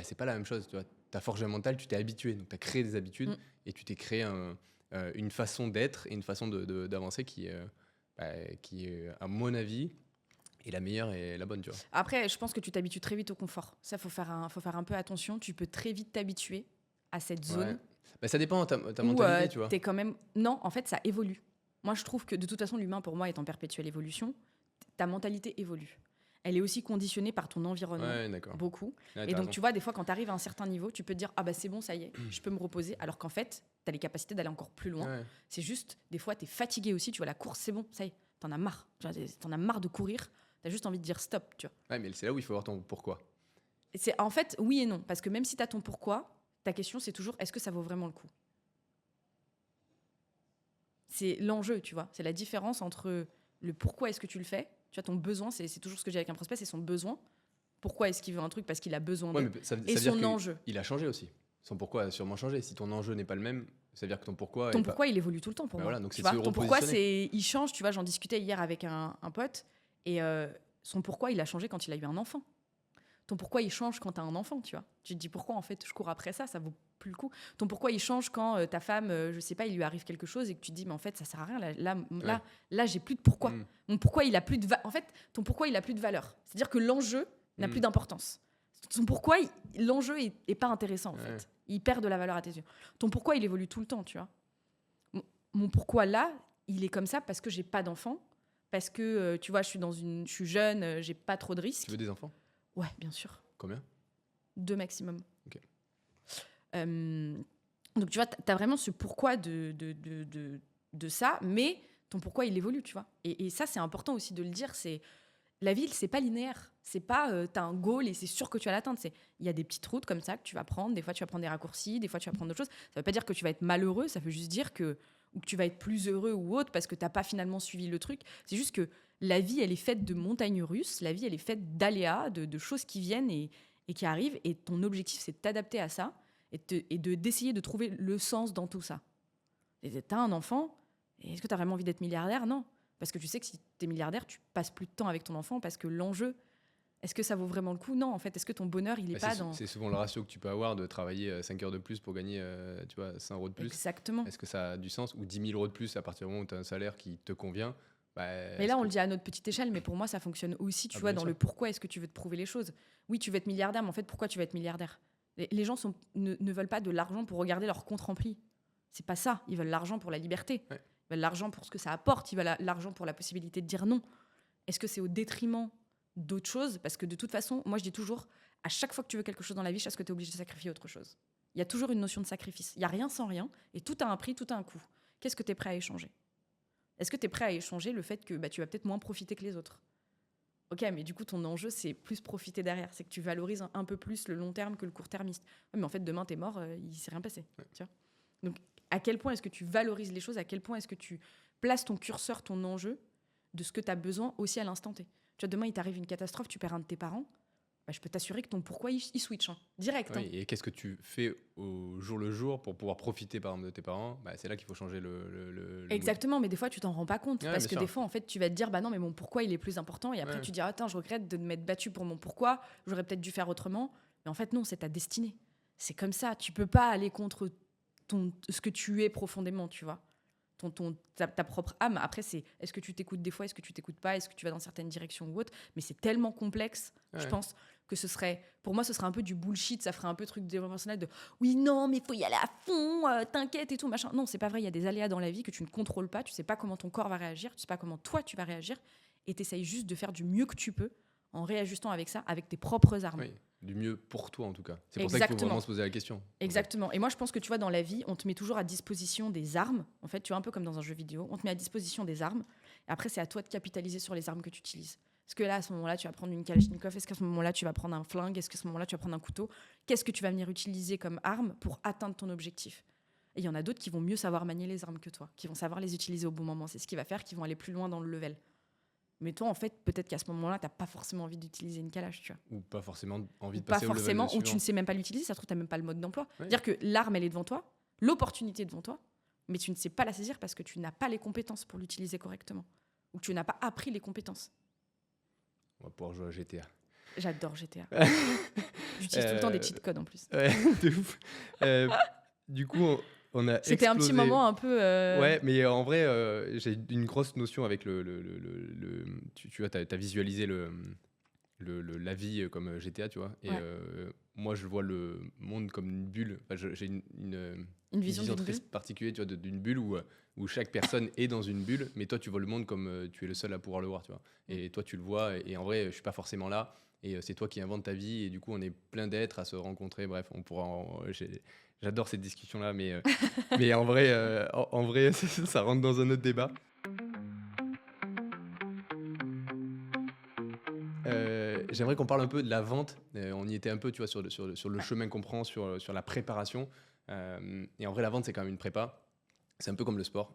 c'est pas la même chose, tu vois. T'as forgé un mental, tu t'es habitué, donc tu as créé des habitudes et tu t'es créé une façon d'être et une façon d'avancer qui est, à mon avis, est la meilleure et la bonne, tu vois. Après, je pense que tu t'habitues très vite au confort. Ça, faut faire un peu attention. Tu peux très vite t'habituer à cette zone. Ça dépend de ta mentalité, tu vois. T'es quand même... Non, en fait, ça évolue. Moi, je trouve que de toute façon, l'humain, pour moi, est en perpétuelle évolution. Ta mentalité évolue. Elle est aussi conditionnée par ton environnement, beaucoup. Et donc, tu vois, des fois, quand tu arrives à un certain niveau, tu peux te dire, c'est bon, ça y est, je peux me reposer. Alors qu'en fait, tu as les capacités d'aller encore plus loin. Ouais. C'est juste, des fois, tu es fatigué aussi. Tu vois, la course, c'est bon, ça y est, t'en as marre. T'en as marre de courir. Tu as juste envie de dire stop, tu vois. Ouais, mais c'est là où il faut avoir ton pourquoi. En fait, oui et non. Parce que même si tu as ton pourquoi, ta question, c'est toujours, est-ce que ça vaut vraiment le coup? C'est l'enjeu, tu vois. C'est la différence entre le pourquoi est-ce que tu le fais. Tu vois, ton besoin, c'est toujours ce que j'ai avec un prospect, c'est son besoin. Pourquoi est-ce qu'il veut un truc? Parce qu'il a besoin Ouais, de... mais ça Et veut dire son qu'il enjeu. a changé aussi. Son pourquoi a sûrement changé. Si ton enjeu n'est pas le même, ça veut dire que ton pourquoi Ton est pas... pourquoi, il évolue tout le temps pour Bah moi. voilà, donc Tu c'est de vois, se ton pourquoi, repositionner. il change. Tu vois, j'en discutais hier avec un pote. Et son pourquoi, il a changé quand il a eu un enfant. Ton pourquoi, il change quand tu as un enfant, tu vois. Tu te dis pourquoi, en fait, je cours après ça, ça vaut plus le coup. Ton pourquoi, il change quand ta femme, je sais pas, il lui arrive quelque chose et que tu te dis, mais en fait, ça sert à rien. Là, j'ai plus de pourquoi. Mm. Mon pourquoi, il a plus de en fait, ton pourquoi, il a plus de valeur. C'est-à-dire que l'enjeu n'a plus d'importance. Ton pourquoi, l'enjeu est pas intéressant, en Ouais. fait. Il perd de la valeur à tes yeux. Ton pourquoi, il évolue tout le temps, tu vois. Mon pourquoi, là, il est comme ça parce que j'ai pas d'enfant. Parce que, tu vois, je suis jeune, j'ai pas trop de risques. Tu veux des enfants? Ouais, bien sûr. Combien? 2 maximum. Ok. Donc, tu vois, tu as vraiment ce pourquoi de ça, mais ton pourquoi, il évolue, tu vois. Et ça, c'est important aussi de le dire. C'est la vie, c'est pas linéaire. C'est pas, tu as un goal et c'est sûr que tu vas l'atteindre. Il y a des petites routes comme ça que tu vas prendre. Des fois, tu vas prendre des raccourcis. Des fois, tu vas prendre d'autres choses. Ça veut pas dire que tu vas être malheureux. Ça veut juste dire ou que tu vas être plus heureux ou autre parce que tu n'as pas finalement suivi le truc. C'est juste que la vie, elle est faite de montagnes russes. La vie, elle est faite d'aléas, de choses qui viennent et qui arrivent. Et ton objectif, c'est de t'adapter à ça et d'essayer de trouver le sens dans tout ça. Tu as un enfant, et est-ce que tu as vraiment envie d'être milliardaire? Non. Parce que tu sais que si tu es milliardaire, tu passes plus de temps avec ton enfant parce que l'enjeu, est-ce que ça vaut vraiment le coup? Non, en fait, est-ce que ton bonheur, il est pas dans... C'est souvent le ratio que tu peux avoir de travailler 5 heures de plus pour gagner tu vois, 100 euros de plus. Exactement. Est-ce que ça a du sens? Ou 10 000 euros de plus à partir du moment où tu as un salaire qui te convient? Mais là, on le dit à notre petite échelle, mais pour moi, ça fonctionne aussi, tu vois, dans le pourquoi est-ce que tu veux te prouver les choses. Oui, tu veux être milliardaire, mais en fait, pourquoi tu veux être milliardaire? Les gens ne veulent pas de l'argent pour regarder leur compte rempli. C'est pas ça. Ils veulent l'argent pour la liberté. Ouais. Ils veulent l'argent pour ce que ça apporte. Ils veulent l'argent pour la possibilité de dire non. Est-ce que c'est au détriment d'autres choses? Parce que de toute façon, moi, je dis toujours, à chaque fois que tu veux quelque chose dans la vie, je sais que tu es obligé de sacrifier autre chose. Il y a toujours une notion de sacrifice. Il n'y a rien sans rien. Et tout a un prix, tout a un coût. Qu'est-ce que tu es prêt à échanger? Est-ce que tu es prêt à échanger le fait que tu vas peut-être moins profiter que les autres? Ok, mais du coup, ton enjeu, c'est plus profiter derrière. C'est que tu valorises un peu plus le long terme que le court-termiste. Ouais, mais en fait, demain, t'es mort, il s'est rien passé. Ouais. Tu vois. Donc, à quel point est-ce que tu valorises les choses? À quel point est-ce que tu places ton curseur, ton enjeu, de ce que tu as besoin aussi à l'instant T? Tu vois, demain, il t'arrive une catastrophe, tu perds un de tes parents. Je peux t'assurer que ton pourquoi, il switch. Direct. Oui, et qu'est-ce que tu fais au jour le jour pour pouvoir profiter, par exemple, de tes parents? C'est là qu'il faut changer le Exactement, mood. mais des fois, tu t'en rends pas compte. Ouais, parce que bien des sûr. fois, en fait, tu vas te dire, non, mais mon pourquoi, il est plus important. Et après, Ouais. tu te dis, attends, je regrette de m'être battu pour mon pourquoi. J'aurais peut-être dû faire autrement. Mais en fait, non, c'est ta destinée. C'est comme ça. Tu peux pas aller contre ce que tu es profondément, tu vois. Ta propre âme. Après, est-ce que tu t'écoutes des fois? Est-ce que tu t'écoutes pas? Est-ce que tu vas dans certaines directions ou autres? Mais c'est tellement complexe, Ouais. je pense, que pour moi, ce serait un peu du bullshit. Ça ferait un peu truc de développement personnel de oui, non, mais il faut y aller à fond, t'inquiète et tout, machin. Non, c'est pas vrai. Il y a des aléas dans la vie que tu ne contrôles pas. Tu sais pas comment ton corps va réagir. Tu sais pas comment toi, tu vas réagir. Et tu essayes juste de faire du mieux que tu peux en réajustant avec ça, avec tes propres armes. Oui, du mieux pour toi, en tout cas. C'est pour ça qu'il faut vraiment se poser la question. Exactement. Et moi, je pense que tu vois, dans la vie, on te met toujours à disposition des armes. En fait, tu vois, un peu comme dans un jeu vidéo. On te met à disposition des armes. Et après, c'est à toi de capitaliser sur les armes que tu utilises. Est-ce que là, à ce moment-là, tu vas prendre une Kalachnikov? Est-ce qu'à ce moment-là, tu vas prendre un flingue? Est-ce qu'à ce moment-là, tu vas prendre un couteau? Qu'est-ce que tu vas venir utiliser comme arme pour atteindre ton objectif? Et il y en a d'autres qui vont mieux savoir manier les armes que toi, qui vont savoir les utiliser au bon moment. C'est ce qui va faire qu'ils vont aller plus loin dans le level. Mais toi, en fait, peut-être qu'à ce moment-là, tu n'as pas forcément envie d'utiliser une calache, tu vois. Ou pas forcément envie de Pas passer au level forcément, ou tu suivant. ne sais même pas l'utiliser, ça se trouve, tu n'as même pas le mode d'emploi. Ouais. Dire que l'arme, elle est devant toi, l'opportunité est devant toi, mais tu ne sais pas la saisir parce que tu n'as pas les compétences pour l'utiliser correctement. Ou que tu n'as pas appris les compétences. On va pouvoir jouer à GTA. J'adore GTA. J'utilise tout le temps des cheat codes en plus. Ouais, de ouf. Du coup, on a C'était un petit explosé. moment un peu... Ouais, mais en vrai, j'ai une grosse notion avec tu vois, t'as visualisé la vie comme GTA, tu vois. Et Ouais. moi, je vois le monde comme une bulle. Enfin, j'ai une vision d'une très bulle. particulière, tu vois, d'une bulle où chaque personne est dans une bulle, mais toi, tu vois le monde comme tu es le seul à pouvoir le voir, tu vois. Et toi, tu le vois, et en vrai, je suis pas forcément là. Et c'est toi qui inventes ta vie, et du coup, on est plein d'êtres à se rencontrer. Bref, on pourra. J'adore cette discussion-là, mais en vrai, ça rentre dans un autre débat. J'aimerais qu'on parle un peu de la vente. On y était un peu, tu vois, sur le chemin qu'on prend, sur la préparation. Et en vrai, la vente, c'est quand même une prépa. C'est un peu comme le sport.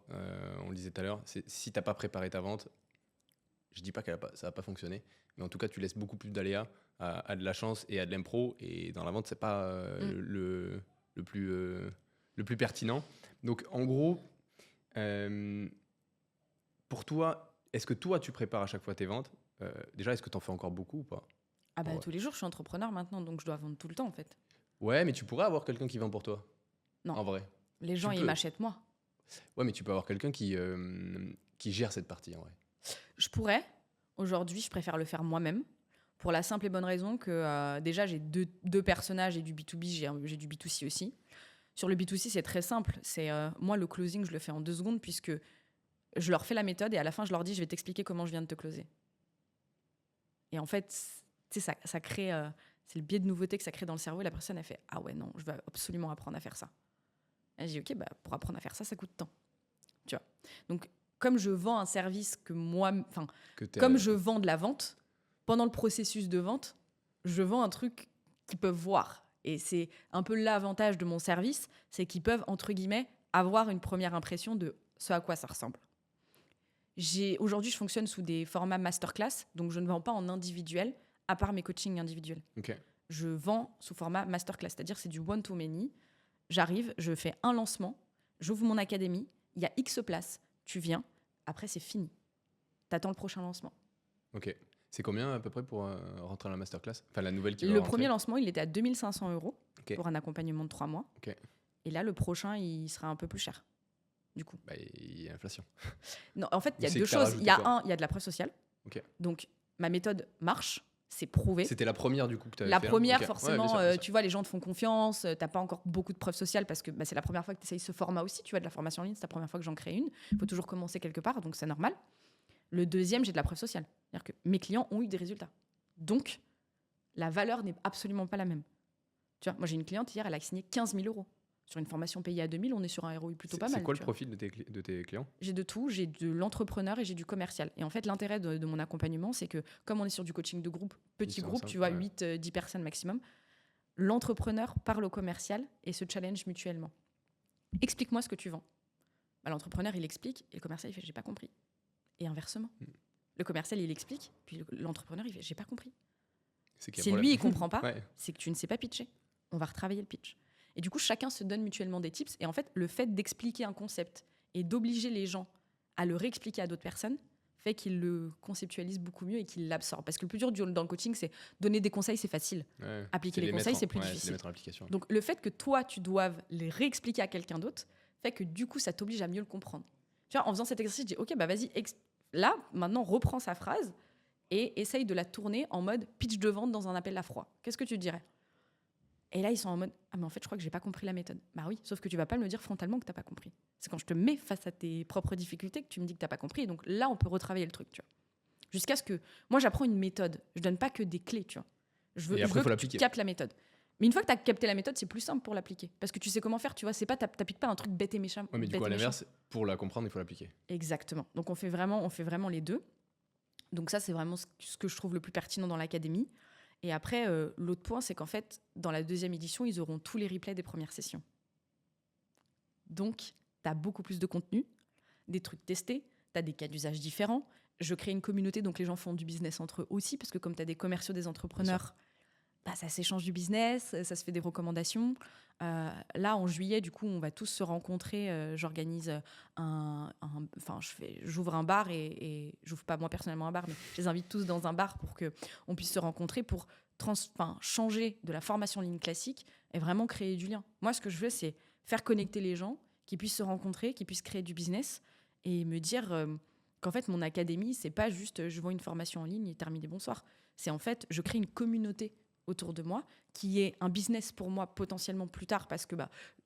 On le disait tout à l'heure. Si t'as pas préparé ta vente, je dis pas ça va pas fonctionner, mais en tout cas, tu laisses beaucoup plus d'aléas à de la chance et à de l'impro. Et dans la vente, c'est pas le plus pertinent. Donc, en gros, pour toi, est-ce que toi, tu prépares à chaque fois tes ventes? Déjà, est-ce que tu en fais encore beaucoup ou pas? Ah bah Ouais. tous les jours, je suis entrepreneur maintenant, donc je dois vendre tout le temps en fait. Ouais, mais tu pourrais avoir quelqu'un qui vend pour toi. Non. En vrai. Les gens, ils peux. m'achètent moi. Ouais, mais tu peux avoir quelqu'un qui gère cette partie en vrai. Je pourrais. Aujourd'hui, je préfère le faire moi-même. Pour la simple et bonne raison que déjà, j'ai deux personnages et du B2B, j'ai du B2C aussi. Sur le B2C, c'est très simple. C'est moi, le closing, je le fais en 2 secondes puisque je leur fais la méthode et à la fin, je leur dis, je vais t'expliquer comment je viens de te closer. Et en fait, tu sais, ça crée... c'est le biais de nouveauté que ça crée dans le cerveau et la personne, elle fait « Ah ouais, non, je vais absolument apprendre à faire ça. » Et je dis « Ok, bah, pour apprendre à faire ça, ça coûte tant. » Tu vois. Donc, comme je vends un service que moi... Enfin, comme je vends de la vente, pendant le processus de vente, je vends un truc qu'ils peuvent voir. Et c'est un peu l'avantage de mon service, c'est qu'ils peuvent, entre guillemets, avoir une première impression de ce à quoi ça ressemble. Aujourd'hui, je fonctionne sous des formats masterclass, donc je ne vends pas en individuel, à part mes coachings individuels. Ok. Je vends sous format masterclass, c'est-à-dire c'est du one-to-many. J'arrive, je fais un lancement, j'ouvre mon académie, il y a X places, tu viens, après c'est fini. T'attends le prochain lancement. Ok. C'est combien à peu près pour rentrer dans la masterclass? Enfin, la nouvelle qui va Le rentrer. premier lancement, il était à 2 500 € Ok. pour un accompagnement de 3 mois. Ok. Et là, le prochain, il sera un peu plus cher, du coup. Bah, il y a inflation. Non, en fait, il y a C'est 2 que t'as choses. rajouté Il y a quoi? il y a de la preuve sociale. Ok. Donc, ma méthode marche, c'est prouvé. C'était la première du coup que tu avais La fait. première, Ok. Ouais, forcément, bien sûr, bien sûr. tu vois, les gens te font confiance, t'as pas encore beaucoup de preuves sociales parce que c'est la première fois que tu essayes ce format aussi, tu vois, de la formation en ligne, c'est la première fois que j'en crée une. Il faut toujours commencer quelque part, donc c'est normal. Le deuxième, j'ai de la preuve sociale. C'est-à-dire que mes clients ont eu des résultats. Donc, la valeur n'est absolument pas la même. Tu vois, moi, j'ai une cliente, hier, elle a signé 15 000 €. Sur une formation payée à 2 000, on est sur un ROI plutôt pas mal. C'est quoi le tu vois. profil de tes clients? J'ai de tout, j'ai de l'entrepreneur et j'ai du commercial. Et en fait, l'intérêt de mon accompagnement, c'est que comme on est sur du coaching de groupe, petit Ils sont groupe, ensemble, tu vois, ouais. 8-10 personnes maximum, l'entrepreneur parle au commercial et se challenge mutuellement. Explique-moi ce que tu vends. Bah, l'entrepreneur, il explique et le commercial, il fait « j'ai pas compris ». Et inversement. Le commercial, il explique, puis l'entrepreneur, il fait « j'ai pas compris ». C'est qu'il y a Si problème. lui, il comprend pas, Ouais. c'est que tu ne sais pas pitcher. On va retravailler le pitch. Et du coup, chacun se donne mutuellement des tips. Et en fait, le fait d'expliquer un concept et d'obliger les gens à le réexpliquer à d'autres personnes fait qu'ils le conceptualisent beaucoup mieux et qu'ils l'absorbent. Parce que le plus dur dans le coaching, c'est donner des conseils, c'est facile. Ouais. Appliquer C'est les mettre conseils, en- c'est plus ouais, difficile. les mettre en application. Donc, le fait que toi, tu doives les réexpliquer à quelqu'un d'autre fait que du coup, ça t'oblige à mieux le comprendre. Tu vois, en faisant cet exercice, je dis, OK, bah vas-y, là, maintenant, reprends sa phrase et essaye de la tourner en mode pitch de vente dans un appel à froid. Qu'est-ce que tu dirais? Et là, ils sont en mode « Ah, mais en fait, je crois que j'ai pas compris la méthode. » Bah oui, sauf que tu vas pas me le dire frontalement que t'as pas compris. C'est quand je te mets face à tes propres difficultés que tu me dis que t'as pas compris. Et donc là, on peut retravailler le truc, tu vois. Jusqu'à ce que... Moi, j'apprends une méthode. Je donne pas que des clés, tu vois. Je veux Et après, faut que tu l'appliquer. captes la méthode. Mais une fois que tu as capté la méthode, c'est plus simple pour l'appliquer. Parce que tu sais comment faire, tu vois. C'est pas, t'appliques pas un truc bête et méchant. Ouais, mais du bête coup, à et méchant. l'inverse, pour la comprendre, il faut l'appliquer. Exactement. Donc on fait vraiment les deux. Donc ça, c'est vraiment ce que je trouve le plus pertinent dans l'académie. Et après, l'autre point, c'est qu'en fait, dans la 2e édition, ils auront tous les replays des premières sessions. Donc, tu as beaucoup plus de contenu, des trucs testés, tu as des cas d'usage différents. Je crée une communauté, donc les gens font du business entre eux aussi, parce que comme tu as des commerciaux, des entrepreneurs, bah, ça s'échange du business, ça se fait des recommandations. Là, en juillet, du coup, on va tous se rencontrer. J'organise j'ouvre un bar et j'ouvre pas moi personnellement un bar, mais je les invite tous dans un bar pour qu'on puisse se rencontrer pour changer de la formation en ligne classique et vraiment créer du lien. Moi, ce que je veux, c'est faire connecter les gens, qui puissent se rencontrer, qui puissent créer du business et me dire qu'en fait, mon académie, c'est pas juste je vends une formation en ligne et terminé, bonsoir. C'est en fait, je crée une communauté autour de moi, qui est un business pour moi potentiellement plus tard, parce que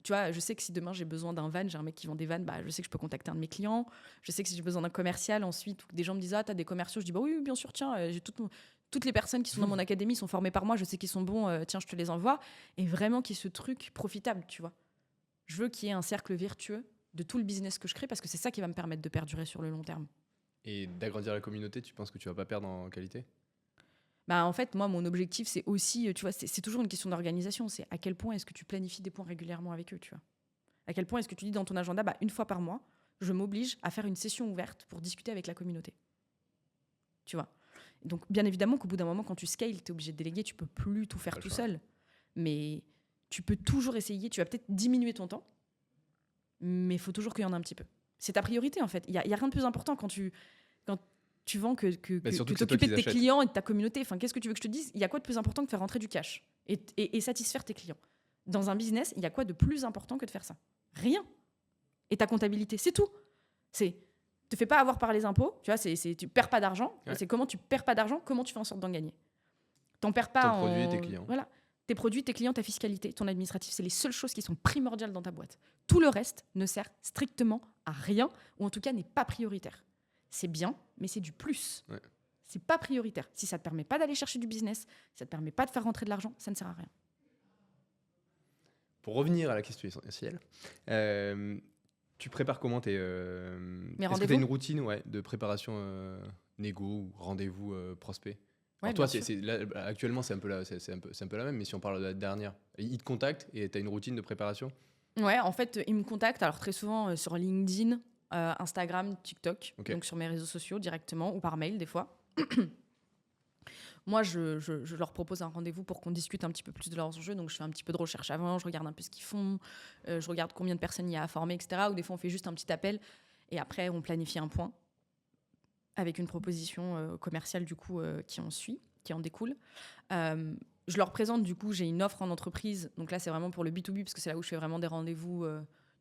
tu vois, je sais que si demain j'ai besoin d'un van, j'ai un mec qui vend des vannes, je sais que je peux contacter un de mes clients. Je sais que si j'ai besoin d'un commercial ensuite, ou que des gens me disent t'as des commerciaux, je dis oui, bien sûr, tiens, j'ai toutes les personnes qui sont dans mon académie sont formées par moi, je sais qu'ils sont bons, tiens, je te les envoie. Et vraiment qu'il y ait ce truc profitable, tu vois. Je veux qu'il y ait un cercle vertueux de tout le business que je crée, parce que c'est ça qui va me permettre de perdurer sur le long terme. Et d'agrandir la communauté, tu penses que tu vas pas perdre en qualité? En fait, moi, mon objectif, c'est aussi, tu vois, c'est toujours une question d'organisation. C'est à quel point est-ce que tu planifies des points régulièrement avec eux, tu vois. À quel point est-ce que tu dis dans ton agenda, une fois par mois, je m'oblige à faire une session ouverte pour discuter avec la communauté. tu vois. Donc, bien évidemment qu'au bout d'un moment, quand tu scales, tu es obligé de déléguer, tu peux plus tout faire Pas le tout choix. seul. Mais tu peux toujours essayer, tu vas peut-être diminuer ton temps, mais il faut toujours qu'il y en ait un petit peu. C'est ta priorité, en fait. Il y a rien de plus important quand tu vends que Surtout que c'est toi t'occuper qui de tes achètes. clients et de ta communauté. Enfin, qu'est-ce que tu veux que je te dise? Il y a quoi de plus important que de faire rentrer du cash et satisfaire tes clients? Dans un business, il y a quoi de plus important que de faire ça? Rien. Et ta comptabilité, c'est tout. Te fais pas avoir par les impôts, tu vois, tu perds pas d'argent. Ouais. C'est comment tu perds pas d'argent, comment tu fais en sorte d'en gagner. T'en perds pas Ton en... produit et tes clients. Voilà. Tes produits, tes clients, ta fiscalité, ton administratif, c'est les seules choses qui sont primordiales dans ta boîte. Tout le reste ne sert strictement à rien, ou en tout cas n'est pas prioritaire. C'est bien, mais c'est du plus. Ouais. C'est pas prioritaire. Si ça te permet pas d'aller chercher du business, si ça te permet pas de faire rentrer de l'argent, ça ne sert à rien. Pour revenir à la question essentielle, tu prépares comment tes... Est-ce que tu as rendez-vous une routine de préparation négo ou rendez-vous prospect? Ouais, Alors toi, bien sûr. là, actuellement, c'est un peu la même, mais si on parle de la dernière, ils te contactent et tu as une routine de préparation? Ouais, en fait, ils me contactent alors très souvent sur LinkedIn, Instagram, TikTok, Ok. donc sur mes réseaux sociaux directement ou par mail des fois. Moi, je leur propose un rendez-vous pour qu'on discute un petit peu plus de leurs enjeux. Donc, je fais un petit peu de recherche avant, je regarde un peu ce qu'ils font, je regarde combien de personnes il y a à former, etc. Ou des fois, on fait juste un petit appel et après, on planifie un point avec une proposition commerciale du coup qui en découle. Je leur présente du coup, j'ai une offre en entreprise. Donc là, c'est vraiment pour le B2B parce que c'est là où je fais vraiment des rendez-vous,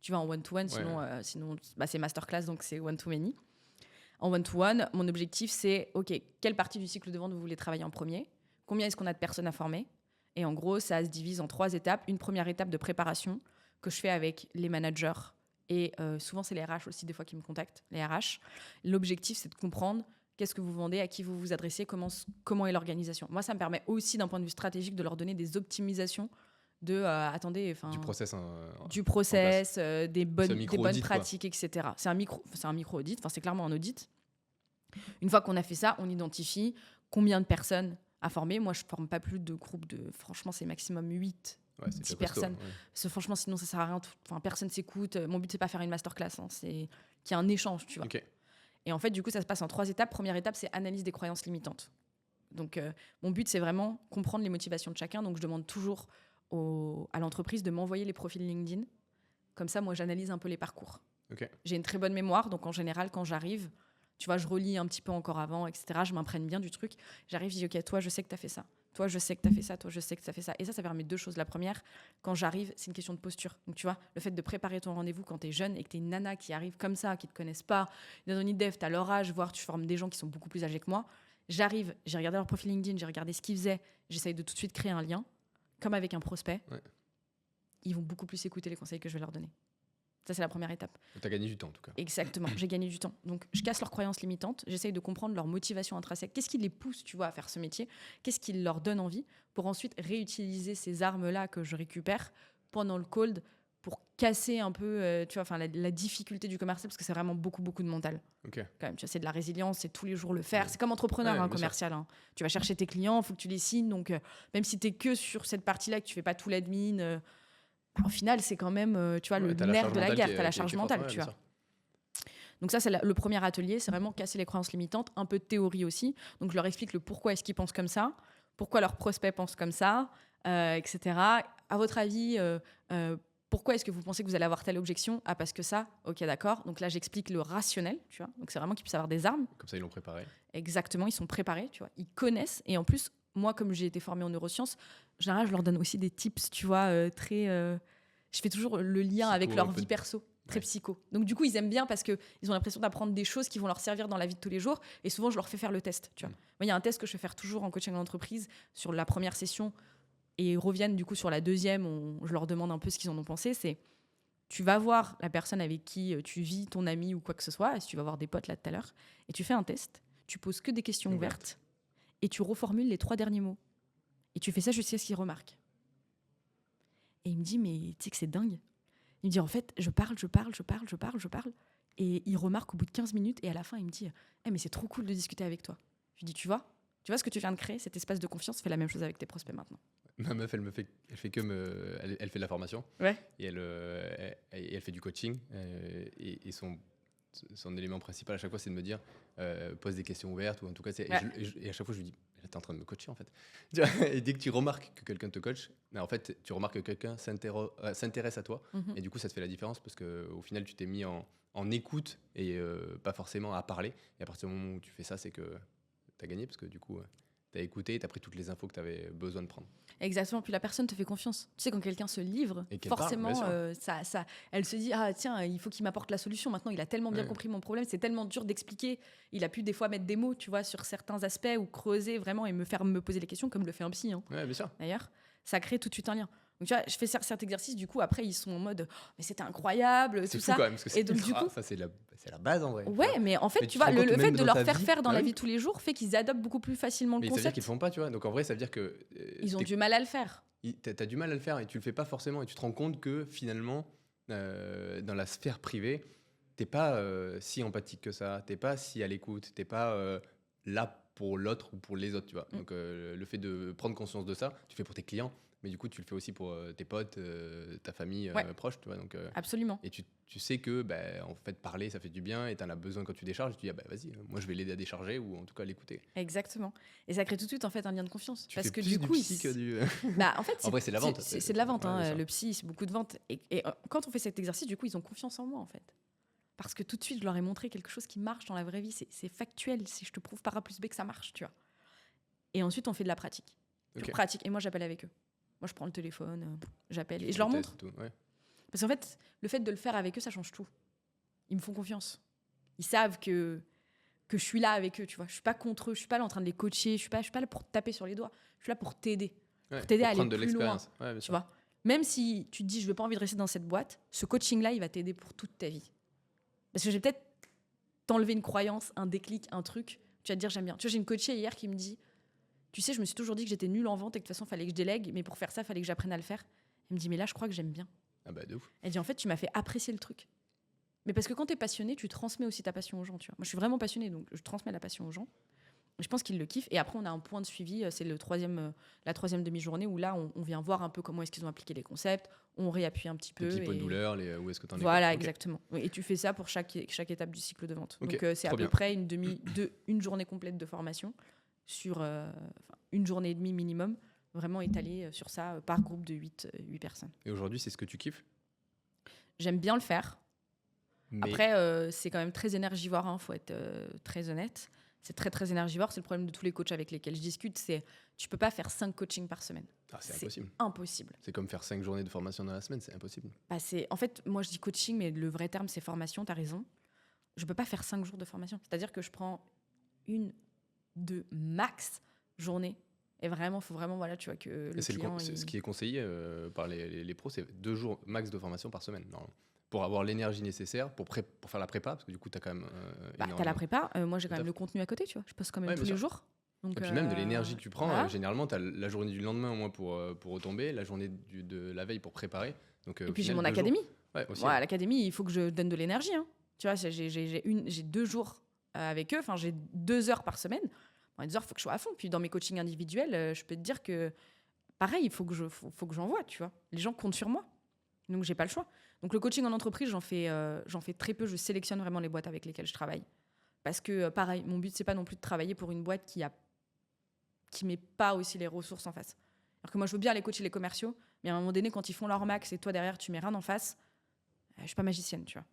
tu vois, en one-to-one. Ouais. Sinon c'est masterclass, donc c'est one-to-many. En one-to-one, mon objectif, c'est, OK, quelle partie du cycle de vente vous voulez travailler en premier? Combien est-ce qu'on a de personnes à former? Et en gros, ça se divise en 3 étapes. Une première étape de préparation que je fais avec les managers. Et souvent, c'est les RH aussi, des fois, qui me contactent, les RH. L'objectif, c'est de comprendre qu'est-ce que vous vendez, à qui vous vous adressez, comment est l'organisation. Moi, ça me permet aussi, d'un point de vue stratégique, de leur donner des optimisations de, Du process. du process, des C'est un bonnes micro-audit, quoi. pratiques, etc. C'est un micro-audit, c'est clairement un audit. Une fois qu'on a fait ça, on identifie combien de personnes à former. Moi, je ne forme pas plus de groupes de... Franchement, c'est maximum 8, Ouais, c'est 10 déjà costaud, personnes. ouais. Parce que franchement, sinon, ça ne sert à rien. Personne s'écoute. Mon but, c'est pas faire une masterclass. C'est qu'il y ait un échange, tu vois. Ok. Et en fait, du coup, ça se passe en 3 étapes. Première étape, c'est analyse des croyances limitantes. Donc, mon but, c'est vraiment comprendre les motivations de chacun. Donc, je demande toujours à l'entreprise de m'envoyer les profils LinkedIn. Comme ça, moi, j'analyse un peu les parcours. Ok. J'ai une très bonne mémoire. Donc, en général, quand j'arrive, tu vois, je relis un petit peu encore avant, etc. Je m'imprègne bien du truc. J'arrive, je dis, OK, toi, je sais que tu as fait ça. Toi, je sais que tu as fait ça. Toi, je sais que tu as fait ça. Et ça permet 2 choses. La première, quand j'arrive, c'est une question de posture. Donc, tu vois, le fait de préparer ton rendez-vous quand tu es jeune et que tu es une nana qui arrive comme ça, qui ne te connaissent pas, dans une dev, tu as leur âge, voire tu formes des gens qui sont beaucoup plus âgés que moi. J'arrive, j'ai regardé leur profil LinkedIn, j'ai regardé ce qu'ils faisaient. J'essaye de tout de suite créer un lien, comme avec un prospect. Ouais. Ils vont beaucoup plus écouter les conseils que je vais leur donner. Ça, c'est la première étape. Tu as gagné du temps, en tout cas. Exactement, j'ai gagné du temps. Donc, je casse leurs croyances limitantes, j'essaye de comprendre leur motivation intrinsèque. Qu'est-ce qui les pousse, tu vois, à faire ce métier? Qu'est-ce qui leur donne envie? Pour ensuite réutiliser ces armes-là que je récupère pendant le cold pour casser un peu, tu vois, la difficulté du commercial, parce que c'est vraiment beaucoup, beaucoup de mental. Ok. Quand même, tu vois, c'est de la résilience, c'est tous les jours le faire. Ouais. C'est comme entrepreneur, Ouais, bien commercial. Tu vas chercher tes clients, il faut que tu les signes. Donc, même si tu es que sur cette partie-là, que tu fais pas tout l'admin, au final, c'est quand même, tu vois, le T'as la nerf charge de la mentale guerre. qui est- Tu as la qui est charge forte, mentale, ouais, tu bien vois. sûr. Donc ça, c'est le premier atelier, c'est vraiment casser les croyances limitantes, un peu de théorie aussi. Donc je leur explique le pourquoi est-ce qu'ils pensent comme ça, pourquoi leurs prospects pensent comme ça, etc. À votre avis, pourquoi est-ce que vous pensez que vous allez avoir telle objection? Ah, parce que ça, ok, d'accord. Donc là, j'explique le rationnel, tu vois. Donc c'est vraiment qu'ils puissent avoir des armes. Comme ça, ils l'ont préparé. Exactement, ils sont préparés, tu vois. Ils connaissent. Et en plus, moi, comme j'ai été formée en neurosciences, en général, je leur donne aussi des tips, tu vois, très... je fais toujours le lien Psycho, avec un leur peu vie de- perso, très Ouais. psycho. Donc du coup, ils aiment bien parce qu'ils ont l'impression d'apprendre des choses qui vont leur servir dans la vie de tous les jours. Et souvent, je leur fais faire le test, tu vois. Moi, il y a un test que je fais faire toujours en coaching d'entreprise sur la première session et ils reviennent du coup sur la deuxième. Je leur demande un peu ce qu'ils en ont pensé. C'est, tu vas voir la personne avec qui tu vis, ton ami ou quoi que ce soit, et si tu vas voir des potes là tout à l'heure, et tu fais un test, tu poses que des questions ouvertes et tu reformules les 3 derniers mots. Et tu fais ça jusqu'à ce qu'ils remarquent. Et il me dit, mais tu sais que c'est dingue. Il me dit, en fait, je parle. Et il remarque au bout de 15 minutes. Et à la fin, il me dit, mais c'est trop cool de discuter avec toi. Je lui dis, tu vois ce que tu viens de créer, cet espace de confiance, fais la même chose avec tes prospects maintenant. Ma meuf, elle fait de la formation. Ouais. Et elle fait du coaching. Et son son élément principal à chaque fois, c'est de me dire pose des questions ouvertes, ou en tout cas, Ouais. et à chaque fois, je lui dis t'es en train de me coacher en fait. Tu vois, et dès que tu remarques que quelqu'un te coach, en fait, tu remarques que quelqu'un s'intéresse à toi, Mhm. et du coup, ça te fait la différence parce qu'au final, tu t'es mis en écoute et pas forcément à parler. Et à partir du moment où tu fais ça, c'est que tu as gagné parce que du coup, tu as écouté et tu as pris toutes les infos que tu avais besoin de prendre. Exactement. Puis la personne te fait confiance. Tu sais, quand quelqu'un se livre, Et qu'elle parle, forcément, bien sûr. elle se dit ah tiens, il faut qu'il m'apporte la solution. Maintenant, il a tellement bien Ouais. compris mon problème, c'est tellement dur d'expliquer. Il a pu des fois mettre des mots, tu vois, sur certains aspects ou creuser vraiment et me faire me poser les questions, comme le fait un psy. Hein. Ouais, bien sûr. D'ailleurs, ça crée tout de suite un lien. Donc tu vois, je fais cet exercice, du coup, après, ils sont en mode oh, mais c'était incroyable, C'est tout fou ça. quand même, parce que c'est Et donc, du coup, ça, c'est la base en vrai. tu ouais, vois. mais en fait, Mais tu tu vois, te rends le compte fait même de dans leur ta faire vie. faire dans Ah la oui. vie de tous les jours fait qu'ils adoptent beaucoup plus facilement Mais le ça veut dire qu'ils concept. le font pas, tu vois. Donc en vrai, ça veut dire que Ils ont du mal à le faire. t'as du mal à le faire et tu le fais pas forcément. Et tu te rends compte que finalement, dans la sphère privée, t'es pas si empathique que ça, t'es pas si à l'écoute, t'es pas là pour l'autre ou pour les autres, tu vois. Mm. Donc le fait de prendre conscience de ça, tu le fais pour tes clients, mais du coup tu le fais aussi pour tes potes, ta famille Ouais. proche, tu vois. Donc Absolument. et tu sais que en fait parler ça fait du bien et t'en as besoin quand tu décharges. Tu dis vas-y, moi je vais l'aider à décharger ou en tout cas à l'écouter. Exactement. Et ça crée tout de suite en fait un lien de confiance. Tu Parce fais que plus du du coup, psy que du. bah, en fait, En vrai, c'est la vente. C'est de la vente. Ouais, Hein. bien sûr. Le psy, c'est beaucoup de vente. Et quand on fait cet exercice, du coup, ils ont confiance en moi en fait. Parce que tout de suite, je leur ai montré quelque chose qui marche dans la vraie vie. C'est factuel. Si je te prouve par A plus B que ça marche, tu vois. Et ensuite, on fait de la pratique. Pure Ok. pratique. Et moi, j'appelle avec eux. Moi, je prends le téléphone, j'appelle et je Tu leur testes montre. et tout, ouais. Parce qu'en fait, le fait de le faire avec eux, ça change tout. Ils me font confiance. Ils savent que je suis là avec eux, tu vois. Je suis pas contre eux, je suis pas là en train de les coacher, je suis pas là pour te taper sur les doigts. Je suis là pour t'aider, Ouais, t'aider à aller prendre de plus loin, l'expérience. Ouais, bien tu sûr. vois. Même si tu te dis je veux pas envie de rester dans cette boîte, ce coaching-là, il va t'aider pour toute ta vie. Parce que j'ai peut-être t'enlever une croyance, un déclic, un truc. Tu vas te dire j'aime bien. Tu vois, j'ai une coachée hier qui me dit tu sais, je me suis toujours dit que j'étais nulle en vente et que de toute façon, il fallait que je délègue, mais pour faire ça, il fallait que j'apprenne à le faire. Elle me dit mais là, je crois que j'aime bien. Ah bah de ouf. Elle dit en fait, tu m'as fait apprécier le truc. Mais parce que quand tu es passionné, tu transmets aussi ta passion aux gens. Tu vois. Moi, je suis vraiment passionnée, donc je transmets la passion aux gens. Et je pense qu'ils le kiffent. Et après, on a un point de suivi, c'est la troisième demi-journée où là, on vient voir un peu comment est-ce qu'ils ont appliqué les concepts, on réappuie un petit peu. Les petits pots de et- douleur, où est-ce que t'en es. Voilà, quoi. Ok. exactement. Et tu fais ça pour chaque étape du cycle de vente. Ok, Donc, c'est à trop peu bien. près une journée complète de formation sur une journée et demie minimum, vraiment étalée sur ça par groupe de 8 personnes. Et aujourd'hui, c'est ce que tu kiffes. J'aime bien le faire. Mais Après, c'est quand même très énergivore, hein, faut être très honnête. C'est très, très énergivore. C'est le problème de tous les coachs avec lesquels je discute. C'est tu peux pas faire 5 coachings par semaine. c'est impossible. Impossible. C'est comme faire 5 journées de formation dans la semaine, c'est impossible. Bah, en fait, moi, je dis coaching, mais le vrai terme, c'est formation. Tu as raison. Je peux pas faire 5 jours de formation. C'est-à-dire que je prends 1, 2 max journées. Et vraiment, il faut vraiment, voilà, tu vois, que le Et c'est client... ce qui est conseillé par les pros, c'est 2 jours max de formation par semaine, normalement. Pour avoir l'énergie nécessaire pour faire la prépa, parce que du coup, tu as quand même. Bah, t'as énormément- la prépa. Moi, j'ai quand Tout à même fait. le contenu à côté, tu vois. Je poste quand même Ouais, tous bien les sûr. jours. Donc, Et puis même de l'énergie que tu prends, voilà. généralement, tu as la journée du lendemain au moins pour retomber, la journée de la veille pour préparer. Donc, Et au puis, j'ai final, mon 2 jours. académie. Ouais, aussi. Ouais, à l'académie, il faut que je donne de l'énergie. Hein. Tu vois, j'ai 2 jours avec eux. Enfin, j'ai 2 heures par semaine. Dans les 2 heures, il faut que je sois à fond. Puis dans mes coachings individuels, je peux te dire que, pareil, il faut que j'envoie, tu vois. Les gens comptent sur moi. Donc, j'ai pas le choix. Donc, le coaching en entreprise, j'en fais très peu. Je sélectionne vraiment les boîtes avec lesquelles je travaille. Parce que, pareil, mon but, c'est pas non plus de travailler pour une boîte qui met pas aussi les ressources en face. Alors que moi, je veux bien aller coacher les commerciaux, mais à un moment donné, quand ils font leur max et toi, derrière, tu mets rien en face, je suis pas magicienne, tu vois.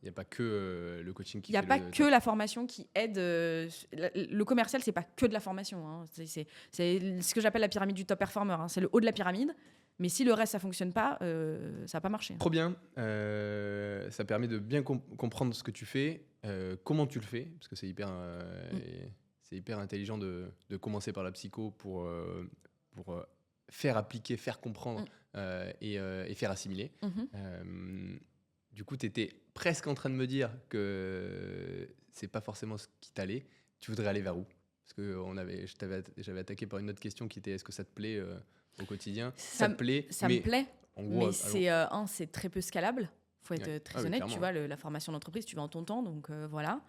Il n'y a pas que le coaching qui Il n'y a fait pas le que la formation qui aide. Le commercial, c'est pas que de la formation. Hein. C'est ce que j'appelle la pyramide du top performer. Hein. C'est le haut de la pyramide. Mais si le reste, ça fonctionne pas, ça va pas marcher. Trop bien. Ça permet de bien comprendre ce que tu fais, comment tu le fais, parce que c'est hyper intelligent de commencer par la psycho pour faire appliquer, faire comprendre et faire assimiler. Du coup, tu étais presque en train de me dire que c'est pas forcément ce qui t'allait. Tu voudrais aller vers où? Parce que j'avais attaqué par une autre question qui était est-ce que ça te plaît au quotidien? Ça te plaît? Ça me plaît, En gros, mais c'est très peu scalable. Faut être Ouais. très Ah oui, honnête. clairement, Tu vois, la formation d'entreprise, tu vas en ton temps, donc voilà.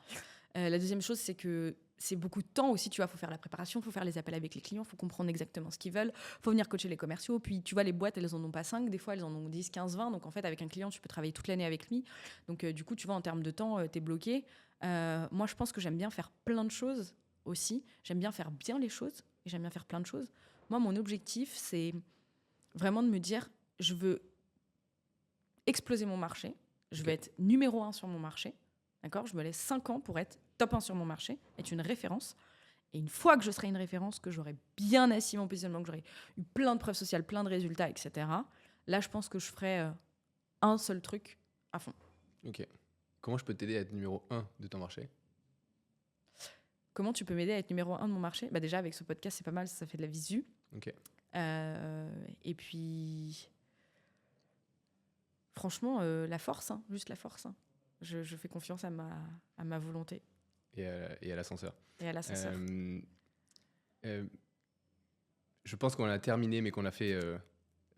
La deuxième chose, c'est que c'est beaucoup de temps aussi, tu vois, il faut faire la préparation, il faut faire les appels avec les clients, il faut comprendre exactement ce qu'ils veulent, il faut venir coacher les commerciaux, puis tu vois, les boîtes, elles en ont pas 5, des fois, elles en ont 10, 15, 20, donc en fait, avec un client, tu peux travailler toute l'année avec lui, donc du coup, tu vois, en termes de temps, t'es bloqué. Moi, je pense que j'aime bien faire plein de choses aussi, j'aime bien faire bien les choses, et j'aime bien faire plein de choses. Moi, mon objectif, c'est vraiment de me dire, je veux exploser mon marché, je veux être numéro 1 sur mon marché, d'accord ? Je me laisse 5 ans pour être top 1 sur mon marché, être une référence. Et une fois que je serai une référence, que j'aurai bien assis mon positionnement, que j'aurai eu plein de preuves sociales, plein de résultats, etc., là, je pense que je ferai un seul truc à fond. Ok. Comment je peux t'aider à être numéro 1 de ton marché ? Comment tu peux m'aider à être numéro 1 de mon marché ? Déjà, avec ce podcast, c'est pas mal, ça fait de la visu. Ok. Et puis, franchement, la force, juste la force. Je fais confiance à ma volonté. Et à l'ascenseur. Et à l'ascenseur. Je pense qu'on a terminé, mais qu'on a fait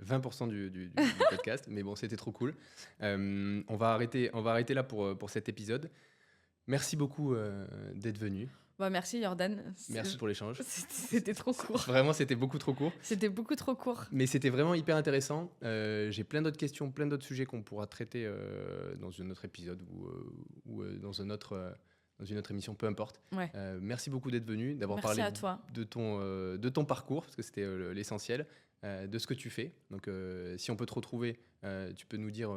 20% du podcast. Mais bon, c'était trop cool. On va arrêter là pour cet épisode. Merci beaucoup d'être venu. Merci Jordan. Merci pour l'échange. C'était trop court. Vraiment, c'était beaucoup trop court. C'était beaucoup trop court. Mais c'était vraiment hyper intéressant. J'ai plein d'autres questions, plein d'autres sujets qu'on pourra traiter dans un autre épisode ou dans une autre émission, peu importe. Ouais. Merci beaucoup d'être venu, d'avoir Merci parlé à toi. de ton parcours, parce que c'était l'essentiel, de ce que tu fais. Donc, si on peut te retrouver, tu peux nous dire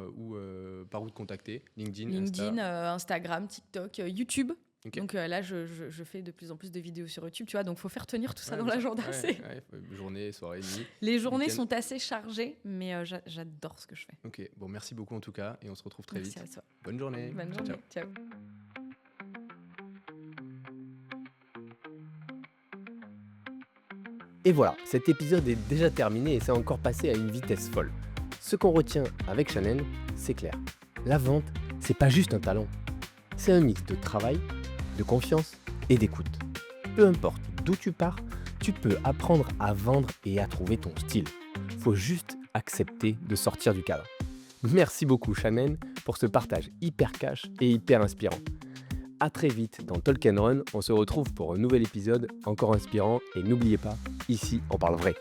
par où te contacter. LinkedIn, Instagram, TikTok, YouTube. Okay. Donc là, je fais de plus en plus de vidéos sur YouTube, tu vois, donc il faut faire tenir tout ça dans l'agenda. Journée, soirée, nuit. Les journées sont assez chargées, mais j'adore ce que je fais. Ok, bon, merci beaucoup en tout cas, et on se retrouve très vite. Merci à toi. Bonne journée. Bonne journée. Ciao. Et voilà, cet épisode est déjà terminé et c'est encore passé à une vitesse folle. Ce qu'on retient avec Shannon, c'est clair. La vente, c'est pas juste un talent. C'est un mix de travail, de confiance et d'écoute. Peu importe d'où tu pars, tu peux apprendre à vendre et à trouver ton style. Faut juste accepter de sortir du cadre. Merci beaucoup Shannon pour ce partage hyper cash et hyper inspirant. À très vite dans Talk & Run, on se retrouve pour un nouvel épisode encore inspirant et n'oubliez pas, ici on parle vrai.